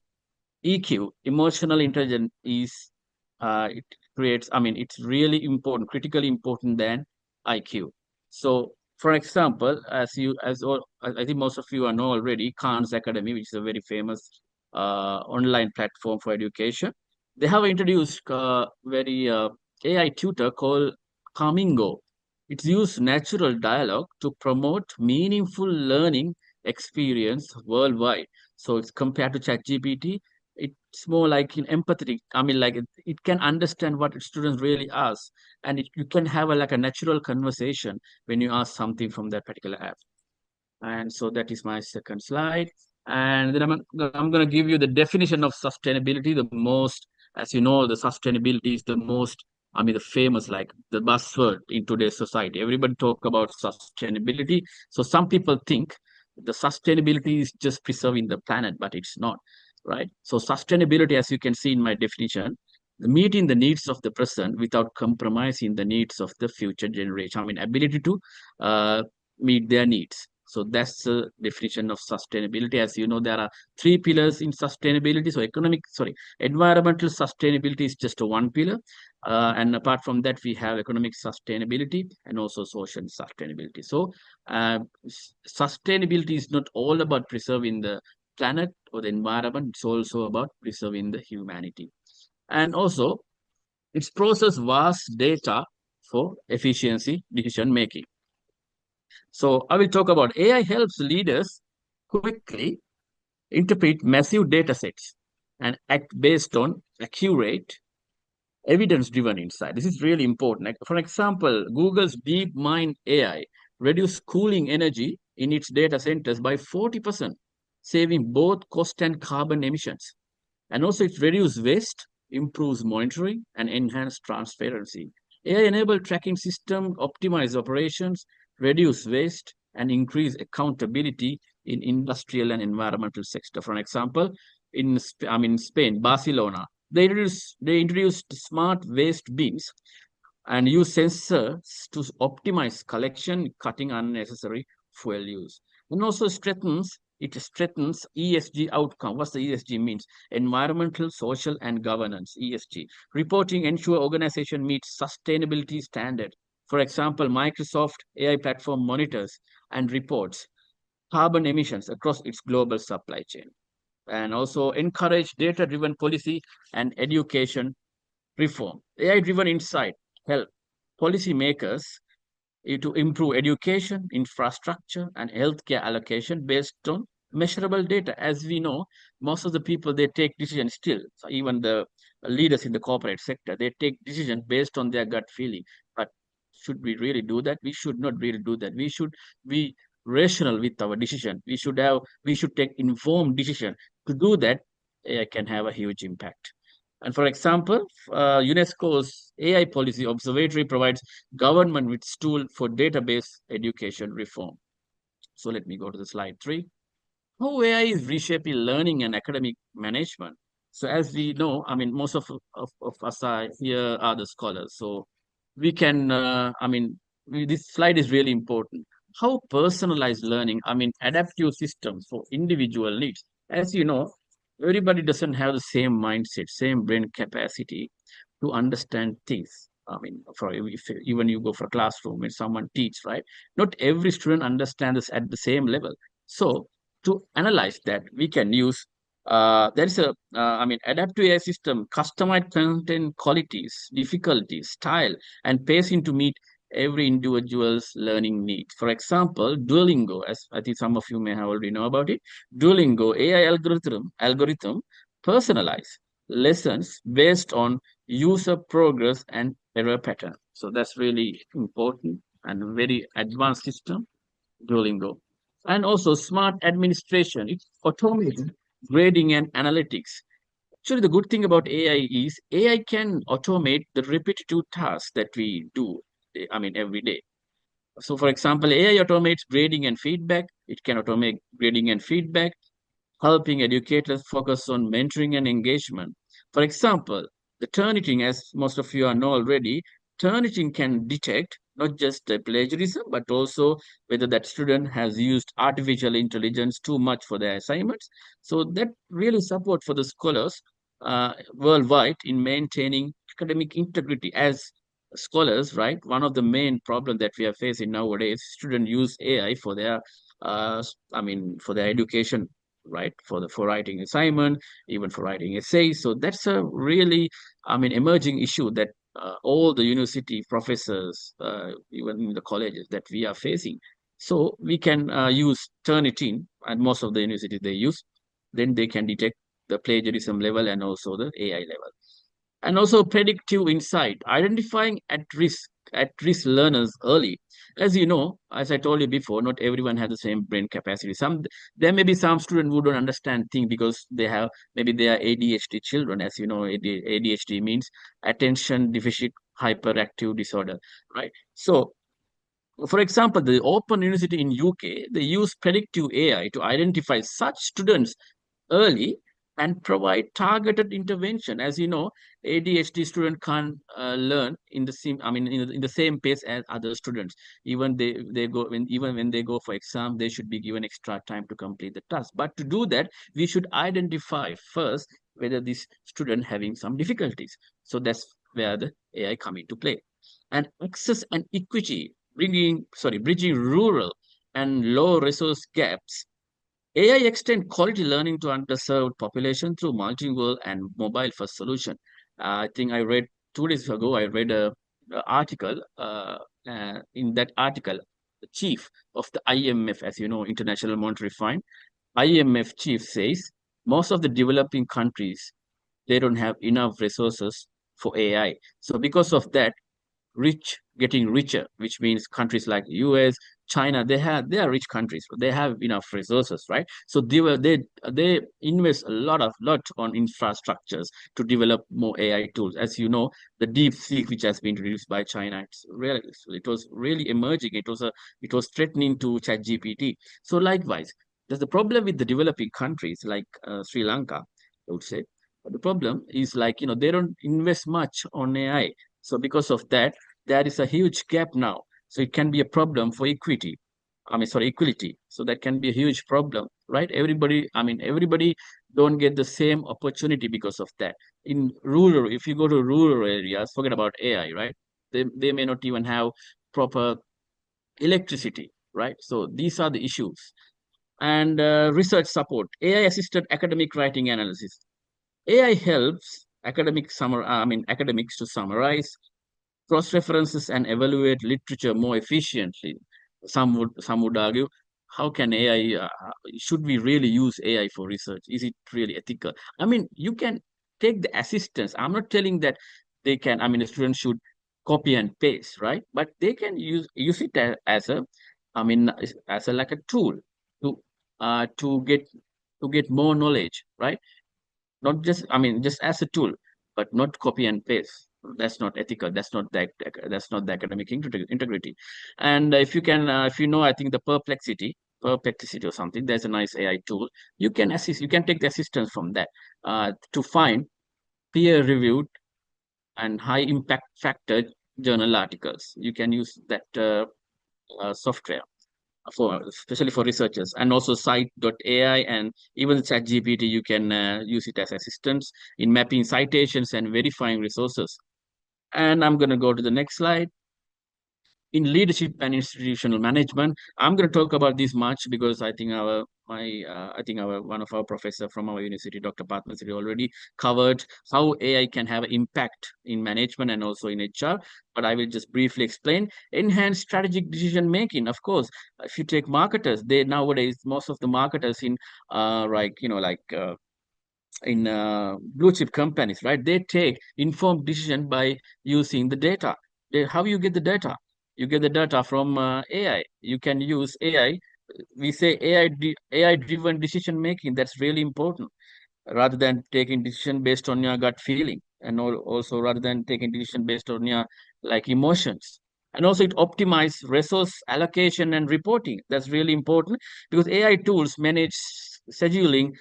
EQ, emotional intelligence, is it's really important, critically important than IQ. So, for example, I think most of you know already, Khan's Academy, which is a very famous online platform for education. They have introduced AI tutor called Kamingo. It's used natural dialogue to promote meaningful learning experience worldwide. So it's compared to ChatGPT, it's more like an empathetic. It can understand what students really ask, and you can have a natural conversation when you ask something from that particular app. And so that is my second slide. And then I'm going to give you the definition of sustainability. As you know, the sustainability is the famous, like the buzzword in today's society. Everybody talk about sustainability. So some people think the sustainability is just preserving the planet, but it's not, right? So sustainability, as you can see in my definition, meeting the needs of the present without compromising the needs of the future generation. Ability to meet their needs. So that's the definition of sustainability. As you know, there are 3 pillars in sustainability. So environmental sustainability is just one pillar. And apart from that, we have economic sustainability and also social sustainability. So sustainability is not all about preserving the planet or the environment. It's also about preserving the humanity. And also, it's process vast data for efficiency decision making. So I will talk about AI helps leaders quickly interpret massive data sets and act based on accurate, evidence-driven insight. This is really important. For example, Google's DeepMind AI reduced cooling energy in its data centers by 40%, saving both cost and carbon emissions. And also it reduces waste, improves monitoring, and enhance transparency. AI-enabled tracking system optimize operations, reduce waste, and increase accountability in industrial and environmental sector. For example, in Spain, Barcelona, they introduced smart waste bins and use sensors to optimize collection, cutting unnecessary fuel use. And also it strengthens ESG outcome. What's the ESG means? Environmental, social, and governance, ESG. Reporting ensure organization meets sustainability standard. For example, Microsoft AI platform monitors and reports carbon emissions across its global supply chain. And also encourage data-driven policy and education reform. AI-driven insight help policymakers to improve education, infrastructure, and healthcare allocation based on measurable data. As we know, most of the people, they take decisions still, so even the leaders in the corporate sector, they take decisions based on their gut feeling. But should we really do that? We should not really do that. We should be rational with our decision. We should take informed decision. To do that, AI can have a huge impact. And for example, UNESCO's AI policy observatory provides government with tool for database education reform. So let me go to the slide 3. How AI is reshaping learning and academic management. So as we know, I mean, most of us are here are the scholars. So we can, this slide is really important. How personalized learning, adaptive systems for individual needs. As you know, everybody doesn't have the same mindset, same brain capacity to understand things. Even you go for a classroom and someone teach, right? Not every student understands at the same level. So to analyze that, we can use there is a adaptive AI system, customized content qualities, difficulties, style, and pacing to meet every individual's learning needs. For example, Duolingo, as I think some of you may have already know about it, Duolingo AI algorithm personalize lessons based on user progress and error pattern. So that's really important and a very advanced system, Duolingo. And also smart administration, it's automated grading and analytics. Actually, the good thing about AI is AI can automate the repetitive tasks that we do, every day. So for example, AI automates grading and feedback. It can automate grading and feedback, helping educators focus on mentoring and engagement. For example, the Turnitin, as most of you know already, Turnitin can detect not just the plagiarism, but also whether that student has used artificial intelligence too much for their assignments. So that really support for the scholars worldwide in maintaining academic integrity. As scholars, right, one of the main problems that we are facing nowadays, students use AI for their for their education, right, for writing assignment, even for writing essays. So that's a really emerging issue that all the university professors, even in the colleges, that we are facing. So we can use Turnitin, and most of the universities they use, then they can detect the plagiarism level and also the AI level. And also predictive insight, identifying at-risk learners early. As you know, as I told you before, not everyone has the same brain capacity. There may be some students who don't understand things because they are ADHD children. As you know, ADHD means attention deficit hyperactive disorder, right? So, for example, the Open University in UK, they use predictive AI to identify such students early and provide targeted intervention. As you know, ADHD student can't learn in the same, in the same pace as other students. Even when they go for exam, they should be given extra time to complete the task. But to do that, we should identify first whether this student having some difficulties. So that's where the AI come into play. And access and equity, bridging rural and low resource gaps. AI extend quality learning to underserved population through multilingual and mobile-first solution. I think I read 2 days ago, I read a article. In that article, the chief of the IMF, as you know, International Monetary Fund, IMF chief says most of the developing countries, they don't have enough resources for AI. So because of that, getting richer, which means countries like US, China, they are rich countries, but they have enough resources, right? So they invest a lot on infrastructures to develop more AI tools. As you know, the DeepSeek, which has been introduced by China, it was really emerging. It was threatening to ChatGPT. So likewise, there's the problem with the developing countries like Sri Lanka, I would say. But the problem is they don't invest much on AI. So because of that, there is a huge gap now. So it can be a problem for equity. equality. So that can be a huge problem, right? Everybody don't get the same opportunity because of that. In rural, if you go to rural areas, forget about AI, right? They may not even have proper electricity, right? So these are the issues. And research support, AI assisted academic writing analysis. AI helps academics to summarize, cross references, and evaluate literature more efficiently. Some would argue, how can AI? Should we really use AI for research? Is it really ethical? I mean, you can take the assistance. I'm not telling that they can. I mean, the students should copy and paste, right? But they can use it as a, like a tool to get more knowledge, right? Not just, just as a tool, but not copy and paste. That's not ethical. That's not the academic integrity. And if you can, if you know, I think the Perplexity or something, there's a nice AI tool. You can take the assistance from that to find peer-reviewed and high impact factor journal articles. You can use that software especially for researchers, and also Cite.ai and even ChatGPT. You can use it as assistance in mapping citations and verifying resources. And I'm going to go to the next slide. In leadership and institutional management, I'm going to talk about this much because I think one of our professor from our university, Dr. Padmasri, already covered how AI can have an impact in management and also in HR. But I will just briefly explain. Enhanced strategic decision making. Of course, if you take marketers, nowadays most of the marketers in in blue chip companies, right? They take informed decision by using the data. How you get the data? You get the data from AI. You can use AI. We say AI driven decision making. That's really important, rather than taking decision based on your gut feeling, and also rather than taking decision based on your emotions. And also it optimize resource allocation and reporting. That's really important because AI tools manage scheduling,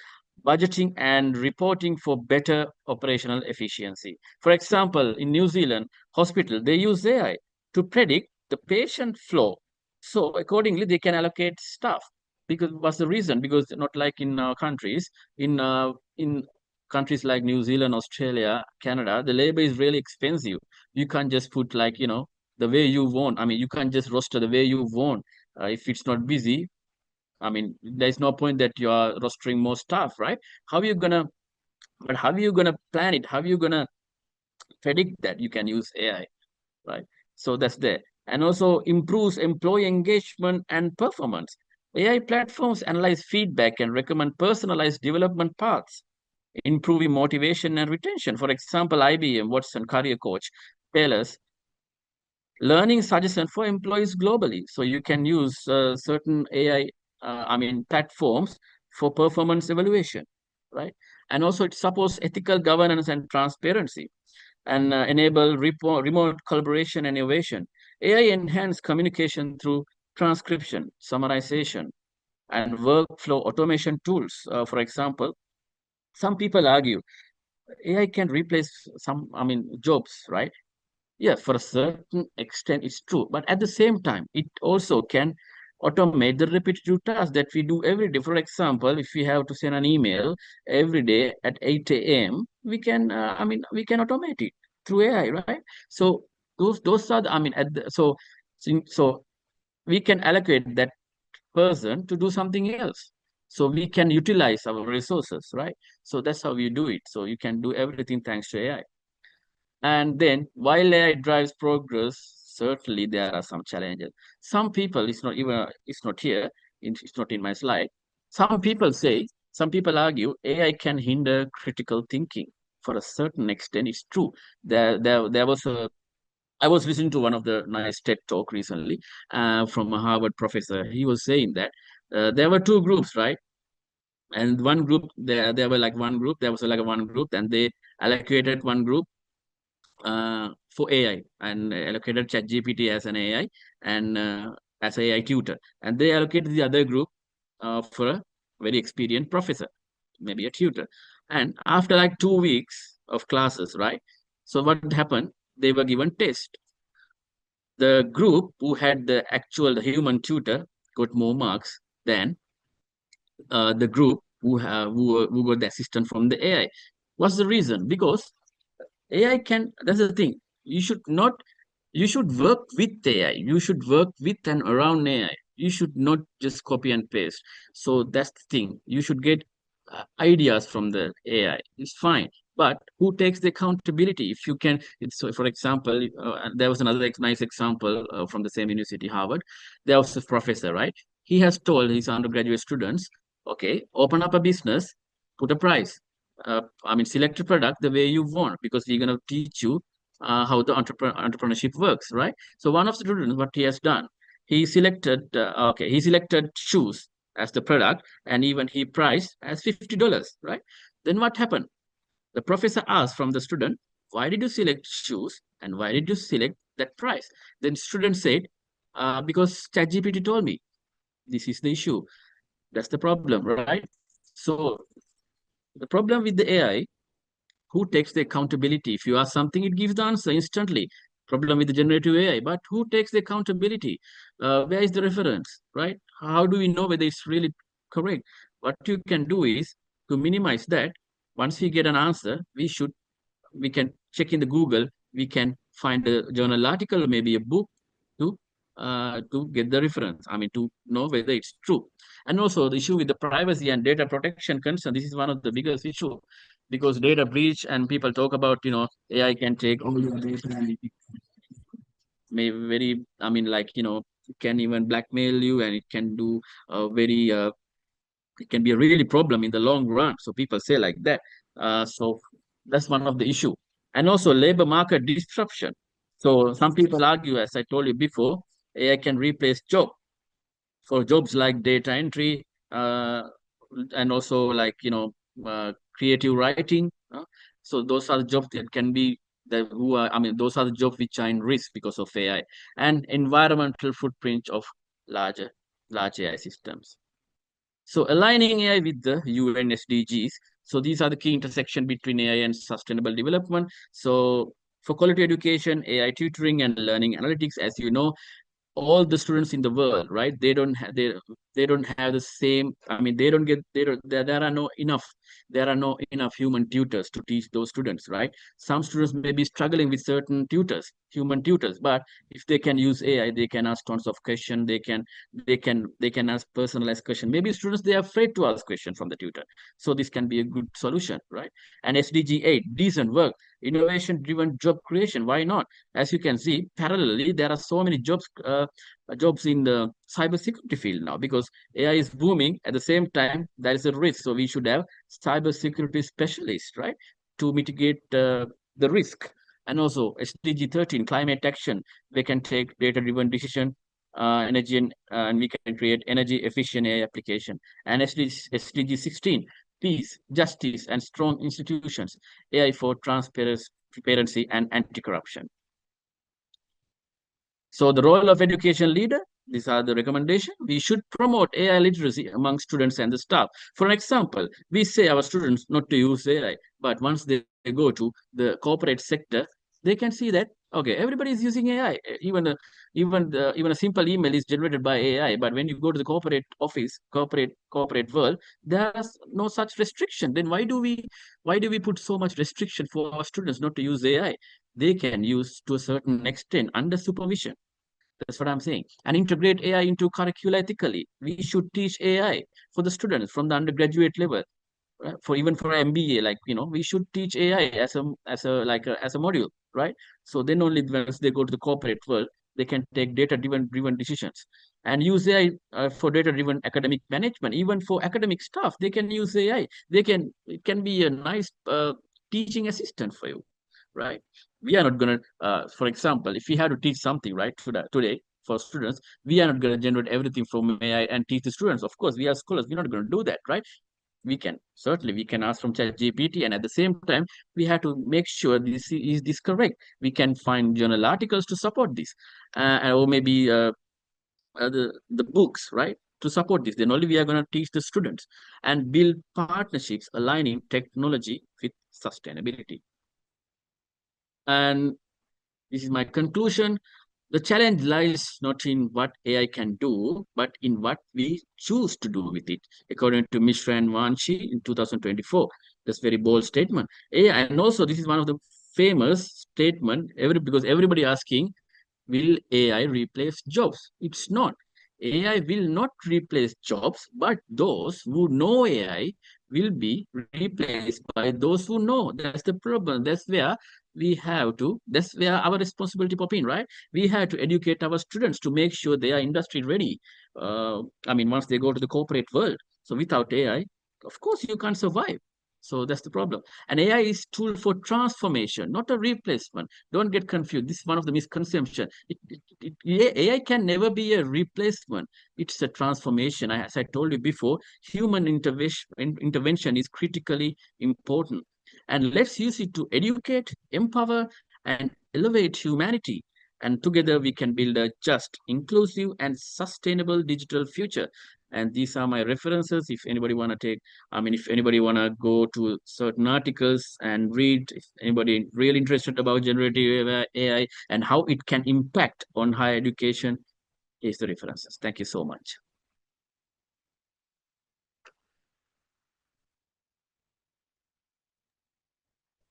budgeting, and reporting for better operational efficiency. For example, in New Zealand hospital, they use AI to predict the patient flow. So accordingly, they can allocate staff. Because what's the reason? Because not like in our countries, in countries like New Zealand, Australia, Canada, the labor is really expensive. You can't just put the way you want. I mean, you can't just roster the way you want. If it's not busy, I mean, there's no point that you are rostering more staff, right? How are you gonna plan it? How are you gonna predict that? You can use AI, right? So that's there. And also improves employee engagement and performance. AI platforms analyze feedback and recommend personalized development paths, improving motivation and retention. For example, IBM, Watson, Career Coach, Taylor's learning suggestion for employees globally. So you can use certain AI, platforms for performance evaluation, right? And also it supports ethical governance and transparency, and enable remote collaboration and innovation. AI enhance communication through transcription, summarization, and workflow automation tools. For example, some people argue AI can replace some, jobs, right? Yeah, for a certain extent, it's true. But at the same time, it also can automate the repetitive tasks that we do every day. For example, if we have to send an email every day at 8 a.m., we can, we can automate it through AI, right? So those are the, so we can allocate that person to do something else. So we can utilize our resources, right? So that's how we do it. So you can do everything thanks to AI. And then while AI drives progress, certainly there are some challenges. Some people, it's not here, it's not in my slide. Some people argue AI can hinder critical thinking. For a certain extent, it's true. I was listening to one of the nice TED talk recently from a Harvard professor. He was saying that there were two groups, right? And one group, there was like one group, and they allocated one group for AI and allocated ChatGPT as an AI and as AI tutor. And they allocated the other group for a very experienced professor, maybe a tutor. And after like 2 weeks of classes, right? So what happened? They were given test. The group who had the human tutor got more marks than the group who got the assistance from the AI. What's the reason? Because AI can, that's the thing. You should work with AI. You should work with and around AI. You should not just copy and paste. So that's the thing. You should get ideas from the AI. It's fine. But who takes the accountability? If you can, so for example, there was another nice example from the same university, Harvard. There was a professor, right? He has told his undergraduate students, okay, open up a business, put a price. Select a product the way you want, because we're going to teach you how the entrepreneurship works, right? So one of the students, what he has done, he selected shoes as the product, and even he priced as $50, right? Then what happened? The professor asked from the student, why did you select shoes and why did you select that price? Then student said, because ChatGPT told me. This is the issue. That's the problem, right? So the problem with the AI, who takes the accountability? If you ask something, it gives the answer instantly. Problem with the generative AI, but who takes the accountability? Where is the reference, right? How do we know whether it's really correct? What you can do is to minimize that. Once we get an answer, we can check in the Google, we can find a journal article, maybe a book to get the reference. To know whether it's true. And also the issue with the privacy and data protection concern, this is one of the biggest issue, because data breach, and people talk about, AI can take all your data and it may very, it can even blackmail you, and it can do it can be a really problem in the long run. So people say like that. So that's one of the issue. And also labor market disruption. So some people argue, as I told you before, AI can replace job for jobs like data entry, and also like, creative writing. So those are the jobs that can be those are the jobs which are in risk because of AI, and environmental footprint of large AI systems. So aligning AI with the UN SDGs. So these are the key intersection between AI and sustainable development. So for quality education, AI tutoring and learning analytics, as you know, all the students in the world, right? They don't have the same. They don't get there are no enough human tutors to teach those students, right? Some students may be struggling with certain human tutors, but if they can use AI, they can ask tons of questions. They can ask personalized questions. Maybe students, they are afraid to ask questions from the tutor. So this can be a good solution, right? And SDG 8, decent work, innovation driven job creation. Why not? As you can see, parallelly, there are so many jobs in the cybersecurity field now, because AI is booming. At the same time, there is a risk. So we should have cybersecurity specialists, right, to mitigate the risk. And also SDG 13, climate action. They can take data-driven decision, energy, and we can create energy efficient AI application. And SDG 16, peace, justice, and strong institutions. AI for transparency and anti-corruption. So the role of education leader, these are the recommendations. We should promote AI literacy among students and the staff. For example, we say our students not to use AI, but once they go to the corporate sector, they can see that, okay, everybody is using AI. Even a simple email is generated by AI. But when you go to the corporate office, corporate world, there's no such restriction. Then why do we put so much restriction for our students not to use AI? They can use to a certain extent under supervision. That's what I'm saying. And integrate AI into curricula ethically. We should teach AI for the students from the undergraduate level. For MBA, we should teach AI as a module, right? So then only once they go to the corporate world, they can take data-driven decisions and use AI for data-driven academic management. Even for academic staff, they can use AI. It can be a nice teaching assistant for you, right? We are not going to, for example, if we have to teach something, right, today for students, we are not going to generate everything from AI and teach the students. Of course, we are scholars. We're not going to do that, right? We can ask from ChatGPT, and at the same time, we have to make sure is this correct. We can find journal articles to support this, or maybe the books, right, to support this. Then only we are going to teach the students and build partnerships aligning technology with sustainability. And this is my conclusion. The challenge lies not in what AI can do, but in what we choose to do with it. According to Mishra and Vanchi in 2024, that's very bold statement. AI, and also this is one of the famous statement, because everybody asking, will AI replace jobs? It's not. AI will not replace jobs, but those who know AI will be replaced by those who know. That's the problem. That's where our responsibility pop in, right? We have to educate our students to make sure they are industry ready. Once they go to the corporate world. So without AI, of course, you can't survive. So that's the problem. And AI is tool for transformation, not a replacement. Don't get confused. This is one of the misconceptions. AI can never be a replacement. It's a transformation. As I told you before, human intervention is critically important. And let's use it to educate, empower, and elevate humanity. And together we can build a just, inclusive, and sustainable digital future. And these are my references. If anybody want to go to certain articles and read, if anybody really interested about generative AI and how it can impact on higher education, here's the references. Thank you so much.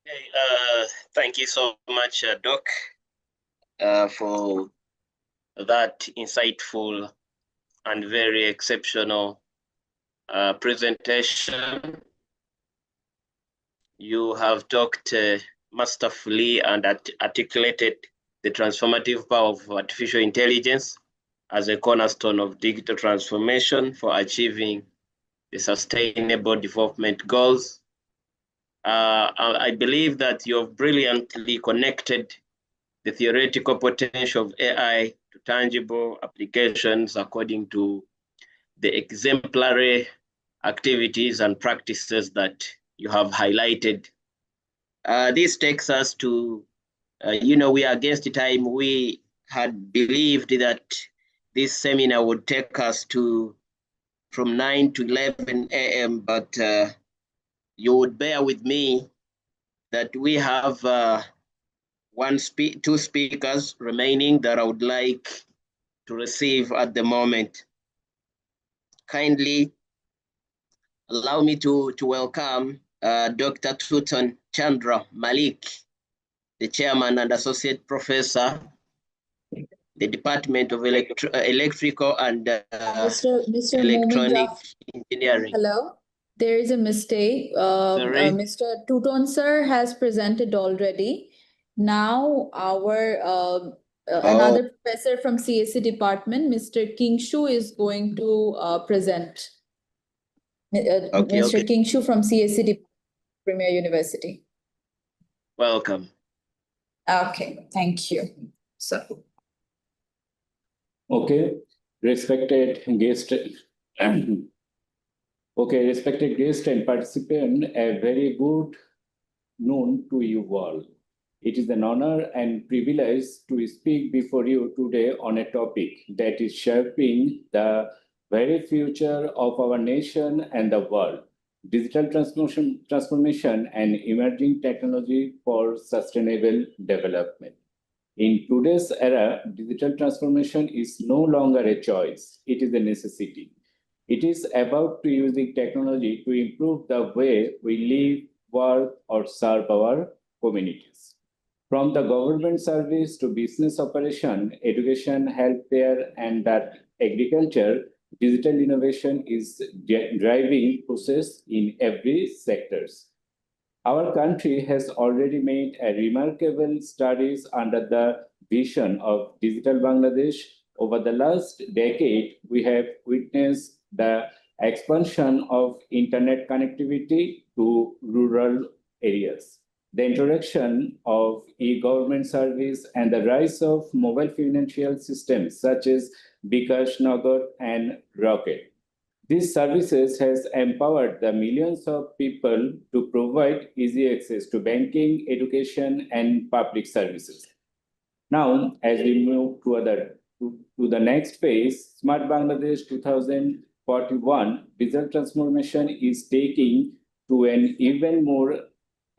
Okay, thank you so much, Doc, for that insightful and very exceptional presentation. You have talked masterfully and articulated the transformative power of artificial intelligence as a cornerstone of digital transformation for achieving the sustainable development goals. I believe that you have brilliantly connected the theoretical potential of AI to tangible applications according to the exemplary activities and practices that you have highlighted. This takes us to, we are against the time. We had believed that this seminar would take us from 9 to 11 a.m., but you would bear with me that we have two speakers remaining that I would like to receive at the moment. Kindly allow me to welcome Dr. Tuton Chandra Malik, the chairman and associate professor, the Department of Electrical and Mr. Electronic Momin Engineering. Hello, there is a mistake. Sorry? Mr. Tuton sir has presented already. Now our another professor from CSE department, Mr. Kingshu, is going to present. Mr. Kingshu from CSE Premier University. Welcome. Okay, thank you. So. Okay, respected guest. Okay, respected guest and participant, a very good noon to you all. It is an honor and privilege to speak before you today on a topic that is shaping the very future of our nation and the world: digital transformation and emerging technology for sustainable development. In today's era, digital transformation is no longer a choice, it is a necessity. It is about using technology to improve the way we live, work, or serve our communities. From the government service to business operation, education, healthcare, and agriculture, digital innovation is driving process in every sectors. Our country has already made a remarkable studies under the vision of Digital Bangladesh. Over the last decade, we have witnessed the expansion of internet connectivity to rural areas, the introduction of e-government service, and the rise of mobile financial systems such as bKash, Nagad, and Rocket. These services has empowered the millions of people to provide easy access to banking, education, and public services. Now, as we move to the next phase, Smart Bangladesh 2041, digital transformation is taking to an even more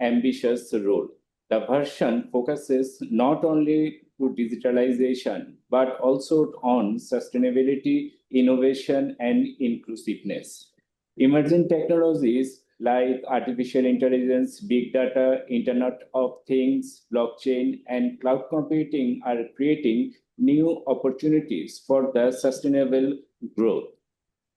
ambitious role. The version focuses not only to digitalization, but also on sustainability, innovation, and inclusiveness. Emerging technologies like artificial intelligence, big data, Internet of Things, blockchain, and cloud computing are creating new opportunities for the sustainable growth.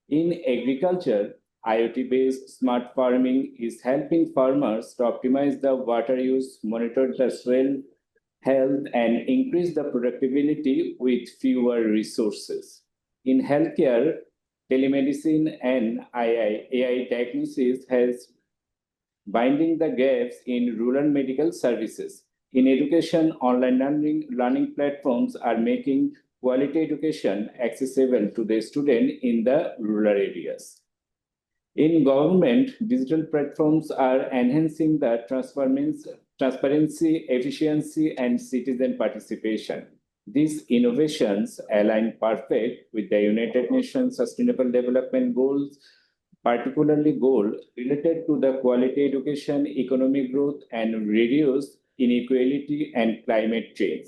In agriculture, IoT-based smart farming is helping farmers to optimize the water use, monitor the soil health, and increase the productivity with fewer resources. In healthcare, telemedicine and AI diagnosis has binding the gaps in rural medical services. In education, online learning platforms are making quality education accessible to the student in the rural areas. In government, digital platforms are enhancing the transparency, efficiency, and citizen participation. These innovations align perfect with the United Nations Sustainable Development Goals, particularly goal related to the quality education, economic growth, and reduce inequality and climate change.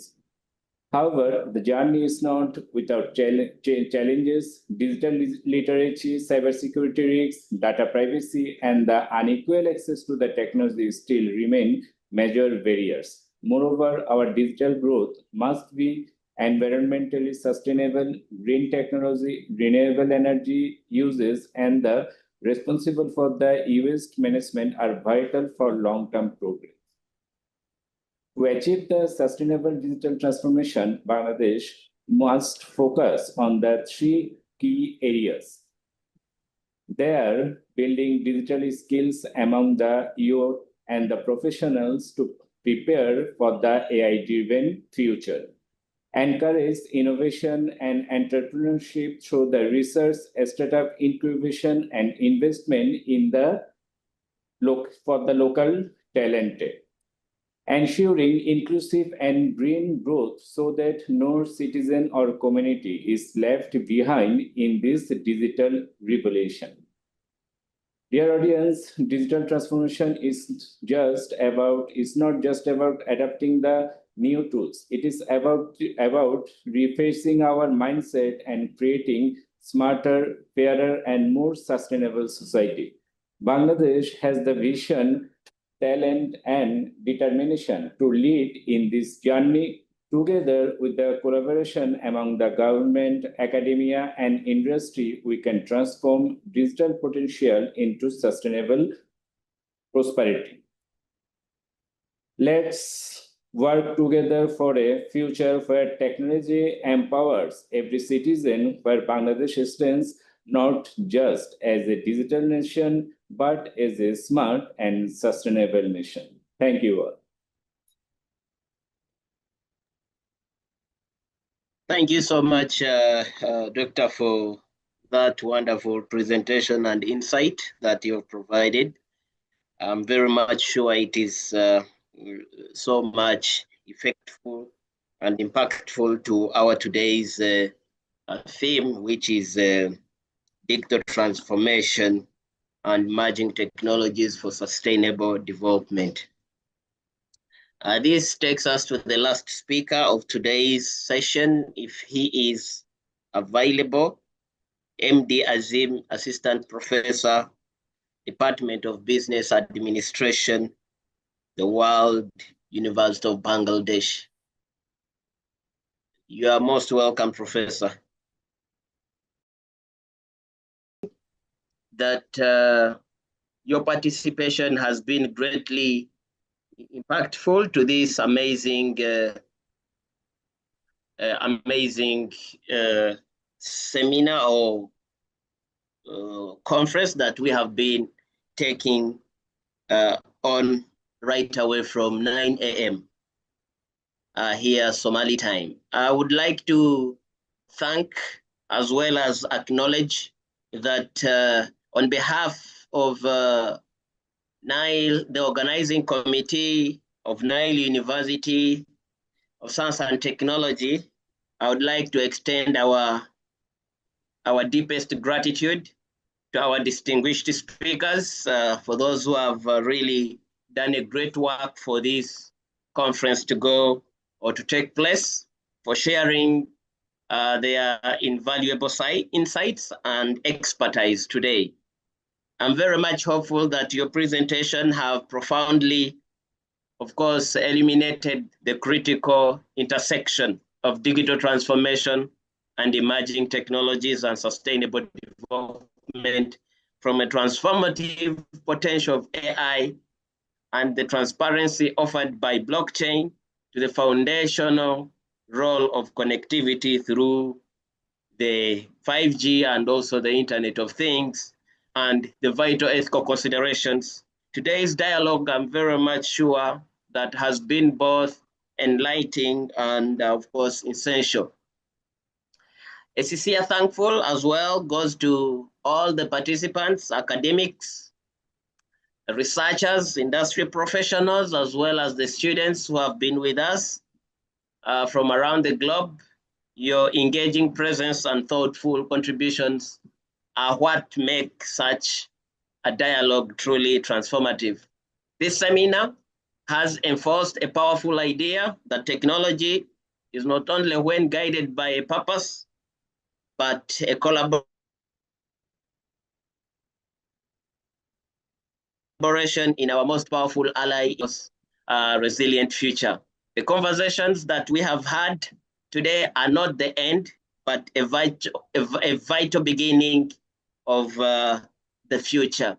However, the journey is not without challenges. Digital literacy, cybersecurity risks, data privacy, and the unequal access to the technology still remain major barriers. Moreover, our digital growth must be environmentally sustainable. Green technology, renewable energy uses, and the responsible for the e-waste management are vital for long-term progress. To achieve the sustainable digital transformation, Bangladesh must focus on the three key areas. They are building digital skills among the youth and the professionals to prepare for the AI-driven future. Encourage innovation and entrepreneurship through the research, startup incubation, and investment in the for the local talented. Ensuring inclusive and green growth so that no citizen or community is left behind in this digital revolution. Dear audience, digital transformation is not just about adapting the new tools. It is about refacing our mindset and creating smarter, fairer, and more sustainable society. Bangladesh has the vision, talent, and determination to lead in this journey. Together with the collaboration among the government, academia, and industry, we can transform digital potential into sustainable prosperity. Let's work together for a future where technology empowers every citizen, where Bangladesh stands not just as a digital nation, but as a smart and sustainable nation. Thank you all. Thank you so much, Doctor, for that wonderful presentation and insight that you've provided. I'm very much sure it is so much effective and impactful to our today's theme, which is digital transformation and emerging technologies for sustainable development. This takes us to the last speaker of today's session, if he is available, MD Azim, Assistant Professor, Department of Business Administration, the World University of Bangladesh. You are most welcome, Professor. That your participation has been greatly impactful to this amazing seminar or conference that we have been taking on right away from 9 a.m. Here, Somali time. I would like to thank as well as acknowledge that on behalf of Nile, the organizing committee of Nile University of Science and Technology, I would like to extend our deepest gratitude to our distinguished speakers, for those who have really done a great work for this conference to go or to take place, for sharing their invaluable insights and expertise today. I'm very much hopeful that your presentation have profoundly, of course, eliminated the critical intersection of digital transformation and emerging technologies and sustainable development, from a transformative potential of AI and the transparency offered by blockchain to the foundational role of connectivity through the 5G and also the Internet of Things, and the vital ethical considerations. Today's dialogue, I'm very much sure, that has been both enlightening and, of course, essential. A sincere thankful as well goes to all the participants, academics, researchers, industry professionals, as well as the students who have been with us from around the globe. Your engaging presence and thoughtful contributions are what make such a dialogue truly transformative. This seminar has enforced a powerful idea that technology is not only when guided by a purpose, but a collaboration in our most powerful ally is a resilient future. The conversations that we have had today are not the end, but a vital beginning of the future.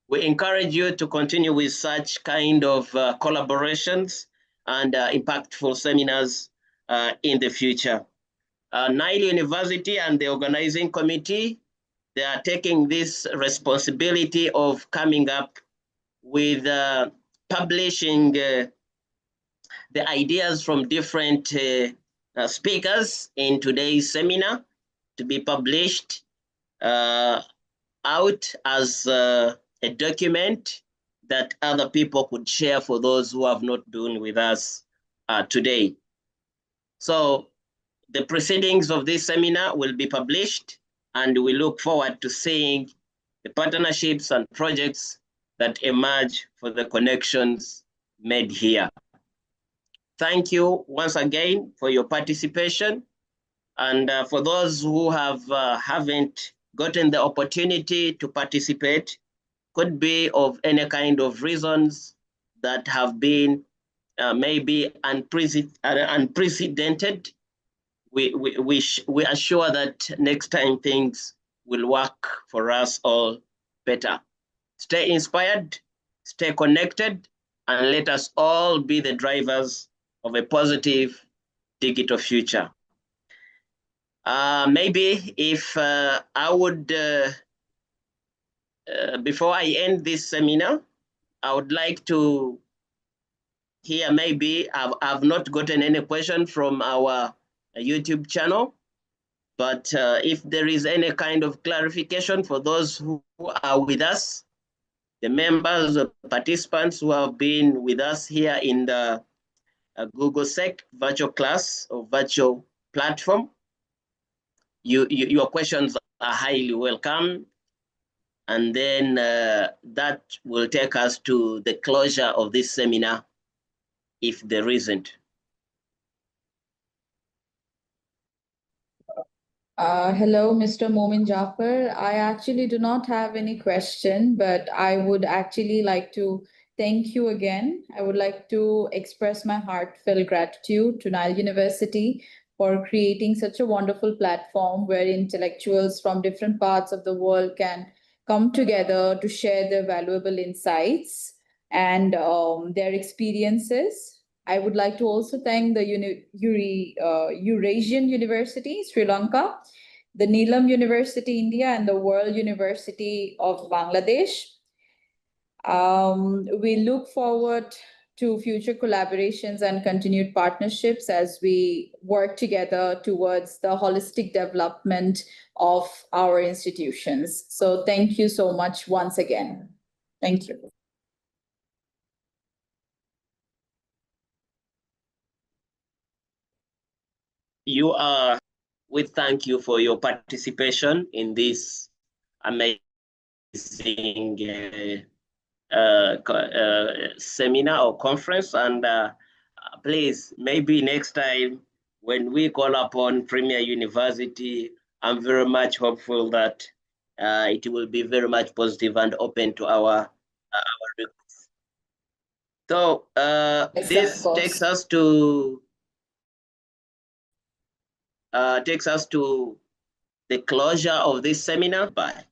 We encourage you to continue with such kind of collaborations and impactful seminars in the future. Nile University and the organizing committee, they are taking this responsibility of coming up with publishing the ideas from different speakers in today's seminar to be published out as a document that other people could share for those who have not been with us today. So the proceedings of this seminar will be published, and we look forward to seeing the partnerships and projects that emerge for the connections made here. Thank you once again for your participation. And for those who haven't gotten the opportunity to participate, could be of any kind of reasons that have been maybe unprecedented, we are sure that next time things will work for us all better. Stay inspired, stay connected, and let us all be the drivers of a positive digital future. Maybe if I would, before I end this seminar, I would like to hear, maybe I've not gotten any question from our YouTube channel, but if there is any kind of clarification for those who are with us, the members, the participants who have been with us here in the Google Sec virtual class or virtual platform, your questions are highly welcome. And then that will take us to the closure of this seminar, if there isn't. Hello, Mr. Momin Jaffer. I actually do not have any question, but I would actually like to thank you again. I would like to express my heartfelt gratitude to Nile University for creating such a wonderful platform where intellectuals from different parts of the world can come together to share their valuable insights and their experiences. I would like to also thank the Eurasian University, Sri Lanka, the Neelam University, India, and the World University of Bangladesh. We look forward to future collaborations and continued partnerships as we work together towards the holistic development of our institutions. So thank you so much once again. Thank you. We thank you for your participation in this amazing seminar or conference. And please, maybe next time when we call upon Premier University, I'm very much hopeful that it will be very much positive and open to our requests. So Yes, this of takes course. us to the closure of this seminar. Bye.